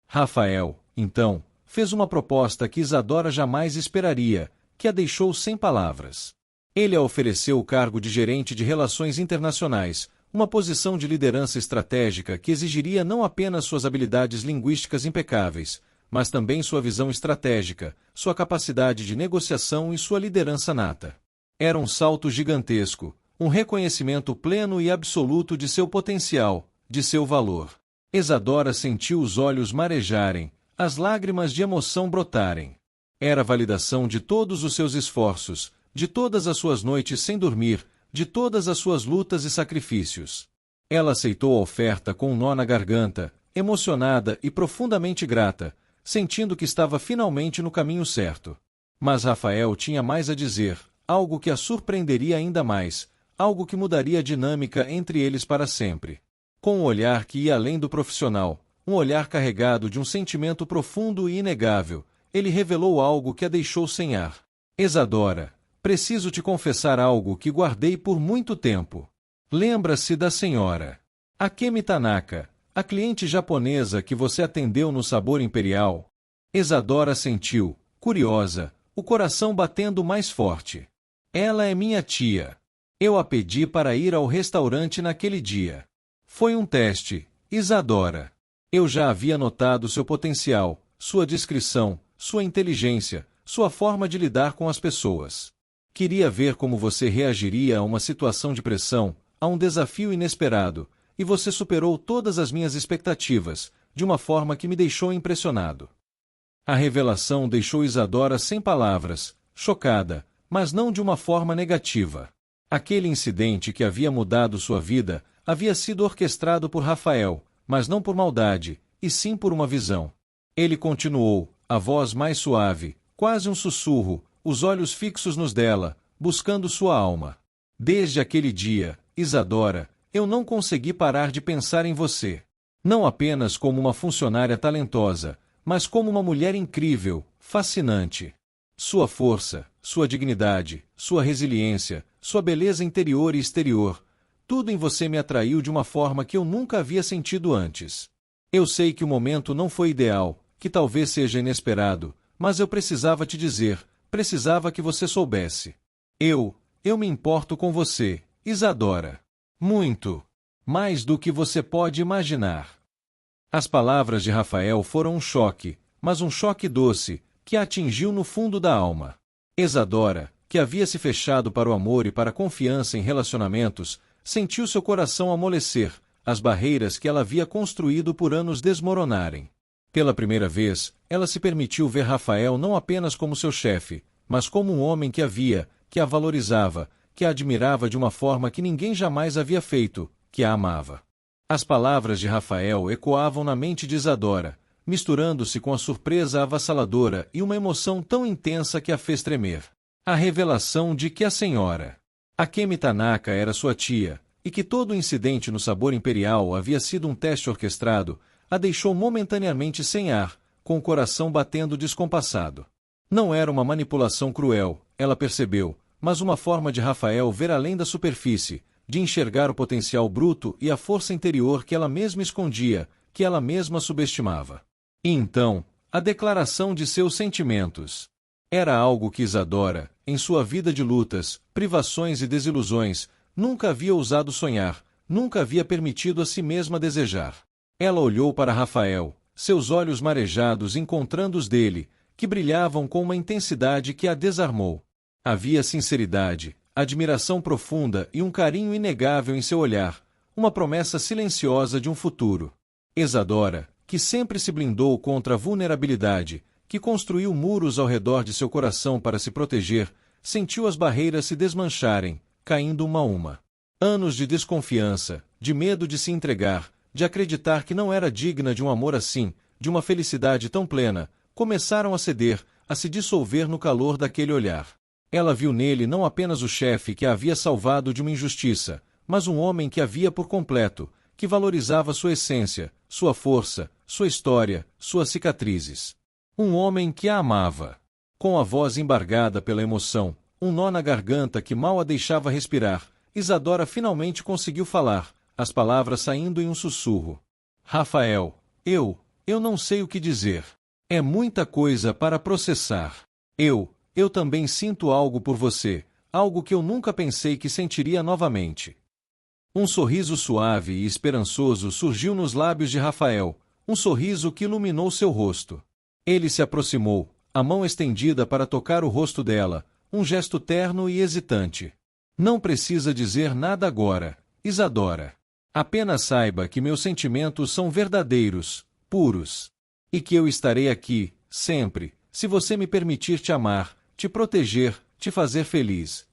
[SPEAKER 1] Rafael, então, fez uma proposta que Isadora jamais esperaria, que a deixou sem palavras. Ele a ofereceu o cargo de gerente de relações internacionais, uma posição de liderança estratégica que exigiria não apenas suas habilidades linguísticas impecáveis, mas também sua visão estratégica, sua capacidade de negociação e sua liderança nata. Era um salto gigantesco, um reconhecimento pleno e absoluto de seu potencial, de seu valor. Isadora sentiu os olhos marejarem, as lágrimas de emoção brotarem. Era a validação de todos os seus esforços, de todas as suas noites sem dormir, de todas as suas lutas e sacrifícios. Ela aceitou a oferta com um nó na garganta, emocionada e profundamente grata, sentindo que estava finalmente no caminho certo. Mas Rafael tinha mais a dizer, algo que a surpreenderia ainda mais, algo que mudaria a dinâmica entre eles para sempre. Com um olhar que ia além do profissional, um olhar carregado de um sentimento profundo e inegável, ele revelou algo que a deixou sem ar. Isadora, preciso te confessar algo que guardei por muito tempo. Lembra-se da senhora Akemi Tanaka, a cliente japonesa que você atendeu no Sabor Imperial? Isadora sentiu, curiosa, o coração batendo mais forte. Ela é minha tia. Eu a pedi para ir ao restaurante naquele dia. Foi um teste, Isadora. Eu já havia notado seu potencial, sua discrição, sua inteligência, sua forma de lidar com as pessoas. Queria ver como você reagiria a uma situação de pressão, a um desafio inesperado, e você superou todas as minhas expectativas, de uma forma que me deixou impressionado. A revelação deixou Isadora sem palavras, chocada, mas não de uma forma negativa. Aquele incidente que havia mudado sua vida havia sido orquestrado por Rafael, mas não por maldade, e sim por uma visão. Ele continuou, a voz mais suave, quase um sussurro, os olhos fixos nos dela, buscando sua alma. Desde aquele dia, Isadora, eu não consegui parar de pensar em você. Não apenas como uma funcionária talentosa, mas como uma mulher incrível, fascinante. Sua força, sua dignidade, sua resiliência, sua beleza interior e exterior, tudo em você me atraiu de uma forma que eu nunca havia sentido antes. Eu sei que o momento não foi ideal, que talvez seja inesperado, mas eu precisava te dizer, precisava que você soubesse. Eu me importo com você, Isadora. Muito. Mais do que você pode imaginar. As palavras de Rafael foram um choque, mas um choque doce, que a atingiu no fundo da alma. Isadora, que havia se fechado para o amor e para a confiança em relacionamentos, sentiu seu coração amolecer, as barreiras que ela havia construído por anos desmoronarem. Pela primeira vez, ela se permitiu ver Rafael não apenas como seu chefe, mas como um homem que a valorizava, que a admirava de uma forma que ninguém jamais havia feito, que a amava. As palavras de Rafael ecoavam na mente de Isadora, misturando-se com a surpresa avassaladora e uma emoção tão intensa que a fez tremer. A revelação de que a senhora Akemi Tanaka era sua tia, e que todo o incidente no Sabor Imperial havia sido um teste orquestrado, a deixou momentaneamente sem ar, com o coração batendo descompassado. Não era uma manipulação cruel, ela percebeu, mas uma forma de Rafael ver além da superfície, de enxergar o potencial bruto e a força interior que ela mesma escondia, que ela mesma subestimava. E então, a declaração de seus sentimentos. Era algo que Isadora, em sua vida de lutas, privações e desilusões, nunca havia ousado sonhar, nunca havia permitido a si mesma desejar. Ela olhou para Rafael, seus olhos marejados encontrando os dele, que brilhavam com uma intensidade que a desarmou. Havia sinceridade, admiração profunda e um carinho inegável em seu olhar, uma promessa silenciosa de um futuro. Isadora, que sempre se blindou contra a vulnerabilidade, que construiu muros ao redor de seu coração para se proteger, sentiu as barreiras se desmancharem, caindo uma a uma. Anos de desconfiança, de medo de se entregar, de acreditar que não era digna de um amor assim, de uma felicidade tão plena, começaram a ceder, a se dissolver no calor daquele olhar. Ela viu nele não apenas o chefe que a havia salvado de uma injustiça, mas um homem que a via por completo, que valorizava sua essência, sua força, sua história, suas cicatrizes. Um homem que a amava. Com a voz embargada pela emoção, um nó na garganta que mal a deixava respirar, Isadora finalmente conseguiu falar, as palavras saindo em um sussurro. Rafael, eu não sei o que dizer. É muita coisa para processar. Eu também sinto algo por você, algo que eu nunca pensei que sentiria novamente. Um sorriso suave e esperançoso surgiu nos lábios de Rafael, um sorriso que iluminou seu rosto. Ele se aproximou, a mão estendida para tocar o rosto dela, um gesto terno e hesitante. Não precisa dizer nada agora, Isadora. Apenas saiba que meus sentimentos são verdadeiros, puros. E que eu estarei aqui, sempre, se você me permitir te amar, te proteger, te fazer feliz.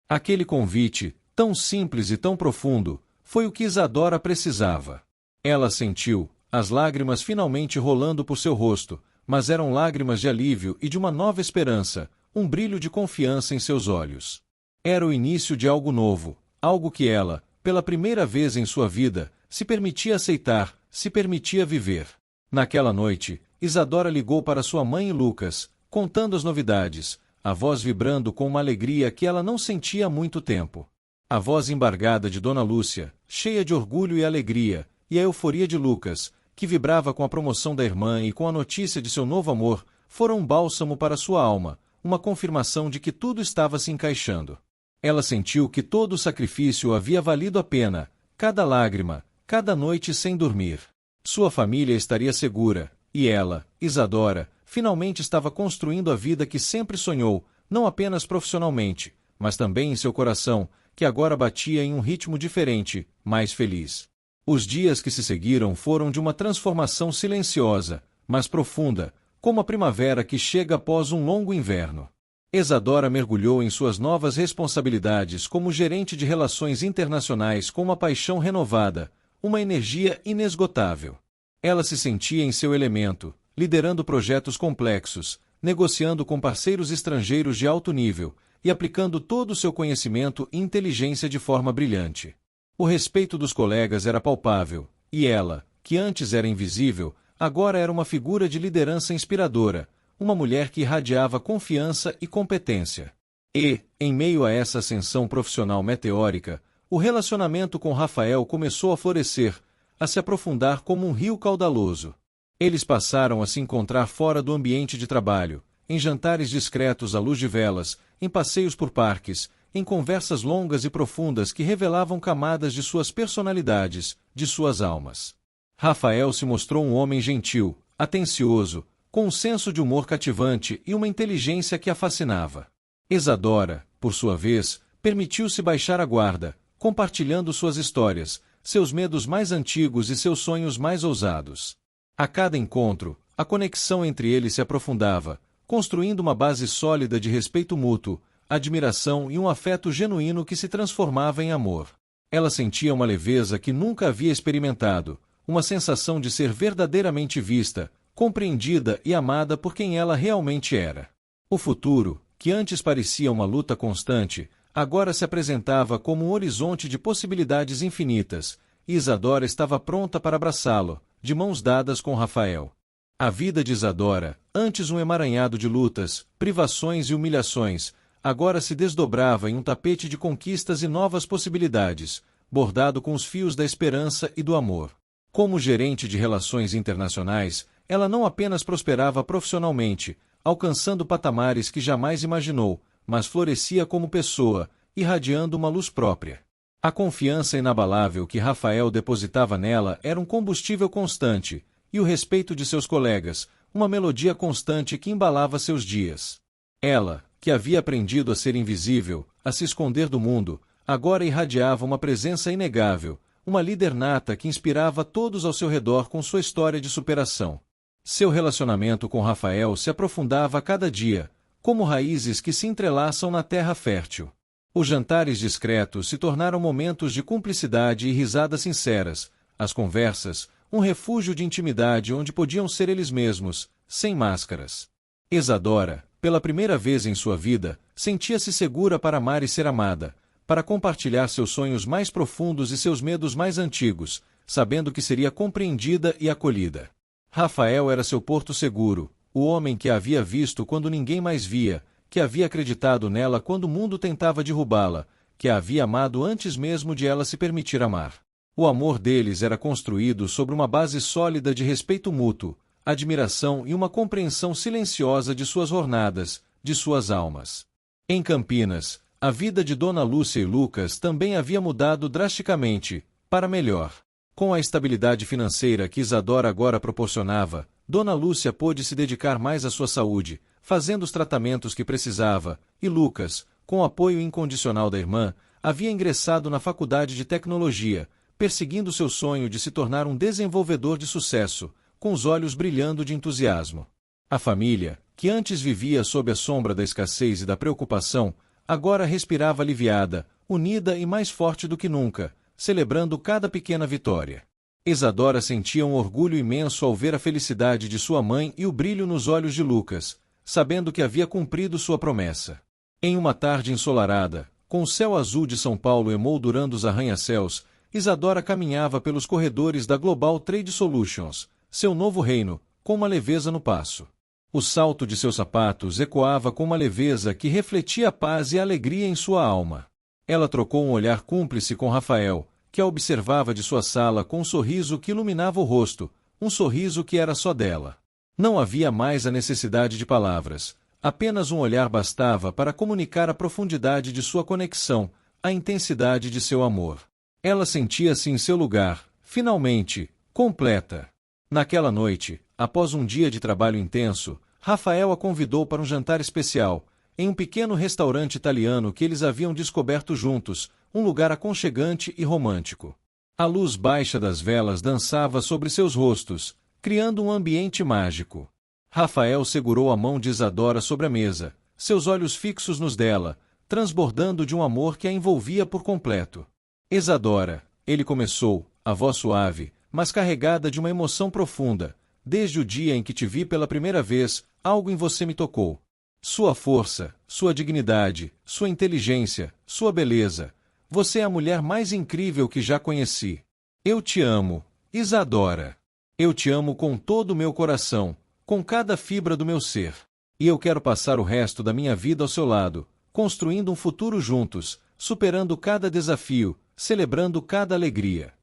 [SPEAKER 1] Aquele convite, tão simples e tão profundo, foi o que Isadora precisava. Ela sentiu, as lágrimas finalmente rolando por seu rosto, mas eram lágrimas de alívio e de uma nova esperança, um brilho de confiança em seus olhos. Era o início de algo novo, algo que ela, pela primeira vez em sua vida, se permitia aceitar, se permitia viver. Naquela noite, Isadora ligou para sua mãe e Lucas, contando as novidades, a voz vibrando com uma alegria que ela não sentia há muito tempo. A voz embargada de Dona Lúcia, cheia de orgulho e alegria, e a euforia de Lucas, que vibrava com a promoção da irmã e com a notícia de seu novo amor, foram um bálsamo para sua alma, uma confirmação de que tudo estava se encaixando. Ela sentiu que todo o sacrifício havia valido a pena, cada lágrima, cada noite sem dormir. Sua família estaria segura, e ela, Isadora, finalmente estava construindo a vida que sempre sonhou, não apenas profissionalmente, mas também em seu coração, que agora batia em um ritmo diferente, mais feliz. Os dias que se seguiram foram de uma transformação silenciosa, mas profunda, como a primavera que chega após um longo inverno. Isadora mergulhou em suas novas responsabilidades como gerente de relações internacionais com uma paixão renovada, uma energia inesgotável. Ela se sentia em seu elemento, liderando projetos complexos, negociando com parceiros estrangeiros de alto nível e aplicando todo o seu conhecimento e inteligência de forma brilhante. O respeito dos colegas era palpável, e ela, que antes era invisível, agora era uma figura de liderança inspiradora, uma mulher que irradiava confiança e competência. E, em meio a essa ascensão profissional meteórica, o relacionamento com Rafael começou a florescer, a se aprofundar como um rio caudaloso. Eles passaram a se encontrar fora do ambiente de trabalho, em jantares discretos à luz de velas, em passeios por parques, em conversas longas e profundas que revelavam camadas de suas personalidades, de suas almas. Rafael se mostrou um homem gentil, atencioso, com um senso de humor cativante e uma inteligência que a fascinava. Isadora, por sua vez, permitiu-se baixar a guarda, compartilhando suas histórias, seus medos mais antigos e seus sonhos mais ousados. A cada encontro, a conexão entre eles se aprofundava, construindo uma base sólida de respeito mútuo, admiração e um afeto genuíno que se transformava em amor. Ela sentia uma leveza que nunca havia experimentado, uma sensação de ser verdadeiramente vista, compreendida e amada por quem ela realmente era. O futuro, que antes parecia uma luta constante, agora se apresentava como um horizonte de possibilidades infinitas, e Isadora estava pronta para abraçá-lo, de mãos dadas com Rafael. A vida de Isadora, antes um emaranhado de lutas, privações e humilhações, agora se desdobrava em um tapete de conquistas e novas possibilidades, bordado com os fios da esperança e do amor. Como gerente de relações internacionais, ela não apenas prosperava profissionalmente, alcançando patamares que jamais imaginou, mas florescia como pessoa, irradiando uma luz própria. A confiança inabalável que Rafael depositava nela era um combustível constante, e o respeito de seus colegas, uma melodia constante que embalava seus dias. Ela, que havia aprendido a ser invisível, a se esconder do mundo, agora irradiava uma presença inegável, uma líder nata que inspirava todos ao seu redor com sua história de superação. Seu relacionamento com Rafael se aprofundava a cada dia, como raízes que se entrelaçam na terra fértil. Os jantares discretos se tornaram momentos de cumplicidade e risadas sinceras, as conversas, um refúgio de intimidade onde podiam ser eles mesmos, sem máscaras. Isadora, pela primeira vez em sua vida, sentia-se segura para amar e ser amada, para compartilhar seus sonhos mais profundos e seus medos mais antigos, sabendo que seria compreendida e acolhida. Rafael era seu porto seguro, o homem que a havia visto quando ninguém mais via, que havia acreditado nela quando o mundo tentava derrubá-la, que a havia amado antes mesmo de ela se permitir amar. O amor deles era construído sobre uma base sólida de respeito mútuo, admiração e uma compreensão silenciosa de suas jornadas, de suas almas. Em Campinas, a vida de Dona Lúcia e Lucas também havia mudado drasticamente, para melhor. Com a estabilidade financeira que Isadora agora proporcionava, Dona Lúcia pôde se dedicar mais à sua saúde, fazendo os tratamentos que precisava, e Lucas, com o apoio incondicional da irmã, havia ingressado na faculdade de tecnologia, perseguindo seu sonho de se tornar um desenvolvedor de sucesso, com os olhos brilhando de entusiasmo. A família, que antes vivia sob a sombra da escassez e da preocupação, agora respirava aliviada, unida e mais forte do que nunca, celebrando cada pequena vitória. Isadora sentia um orgulho imenso ao ver a felicidade de sua mãe e o brilho nos olhos de Lucas, sabendo que havia cumprido sua promessa. Em uma tarde ensolarada, com o céu azul de São Paulo emoldurando os arranha-céus, Isadora caminhava pelos corredores da Global Trade Solutions, seu novo reino, com uma leveza no passo. O salto de seus sapatos ecoava com uma leveza que refletia a paz e a alegria em sua alma. Ela trocou um olhar cúmplice com Rafael, que a observava de sua sala com um sorriso que iluminava o rosto, um sorriso que era só dela. Não havia mais a necessidade de palavras, apenas um olhar bastava para comunicar a profundidade de sua conexão, a intensidade de seu amor. Ela sentia-se em seu lugar, finalmente, completa. Naquela noite, após um dia de trabalho intenso, Rafael a convidou para um jantar especial, em um pequeno restaurante italiano que eles haviam descoberto juntos, um lugar aconchegante e romântico. A luz baixa das velas dançava sobre seus rostos, criando um ambiente mágico. Rafael segurou a mão de Isadora sobre a mesa, seus olhos fixos nos dela, transbordando de um amor que a envolvia por completo. Isadora, ele começou, a voz suave, mas carregada de uma emoção profunda. Desde o dia em que te vi pela primeira vez, algo em você me tocou. Sua força, sua dignidade, sua inteligência, sua beleza. Você é a mulher mais incrível que já conheci. Eu te amo, Isadora. Eu te amo com todo o meu coração, com cada fibra do meu ser. E eu quero passar o resto da minha vida ao seu lado, construindo um futuro juntos, superando cada desafio, celebrando cada alegria.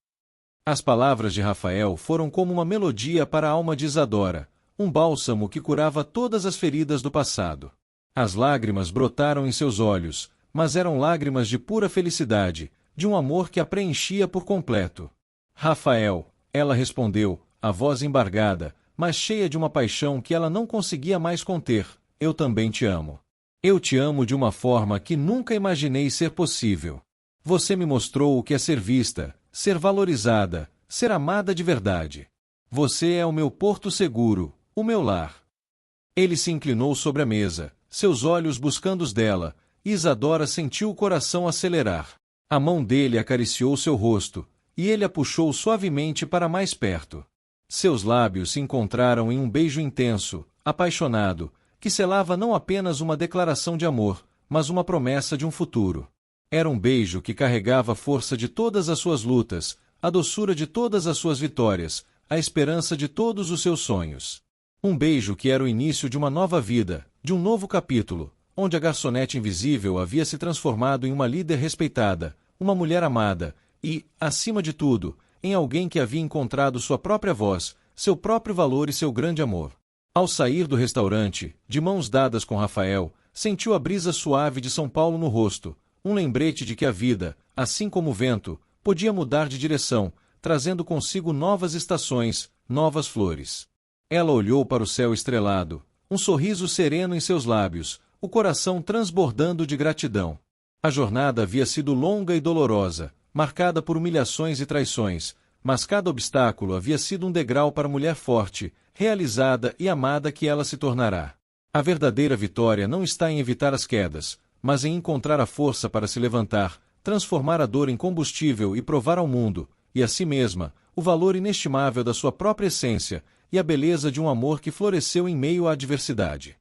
[SPEAKER 1] As palavras de Rafael foram como uma melodia para a alma de Isadora, um bálsamo que curava todas as feridas do passado. As lágrimas brotaram em seus olhos, mas eram lágrimas de pura felicidade, de um amor que a preenchia por completo. Rafael, ela respondeu, a voz embargada, mas cheia de uma paixão que ela não conseguia mais conter, eu também te amo. Eu te amo de uma forma que nunca imaginei ser possível. Você me mostrou o que é ser vista, ser valorizada, ser amada de verdade. Você é o meu porto seguro, o meu lar. Ele se inclinou sobre a mesa, seus olhos buscando os dela, e Isadora sentiu o coração acelerar. A mão dele acariciou seu rosto, e ele a puxou suavemente para mais perto. Seus lábios se encontraram em um beijo intenso, apaixonado, que selava não apenas uma declaração de amor, mas uma promessa de um futuro. Era um beijo que carregava a força de todas as suas lutas, a doçura de todas as suas vitórias, a esperança de todos os seus sonhos. Um beijo que era o início de uma nova vida, de um novo capítulo, onde a garçonete invisível havia se transformado em uma líder respeitada, uma mulher amada e, acima de tudo, em alguém que havia encontrado sua própria voz, seu próprio valor e seu grande amor. Ao sair do restaurante, de mãos dadas com Rafael, sentiu a brisa suave de São Paulo no rosto, um lembrete de que a vida, assim como o vento, podia mudar de direção, trazendo consigo novas estações, novas flores. Ela olhou para o céu estrelado, um sorriso sereno em seus lábios, o coração transbordando de gratidão. A jornada havia sido longa e dolorosa, marcada por humilhações e traições, mas cada obstáculo havia sido um degrau para a mulher forte, realizada e amada que ela se tornará. A verdadeira vitória não está em evitar as quedas, mas em encontrar a força para se levantar, transformar a dor em combustível e provar ao mundo, e a si mesma, o valor inestimável da sua própria essência e a beleza de um amor que floresceu em meio à adversidade.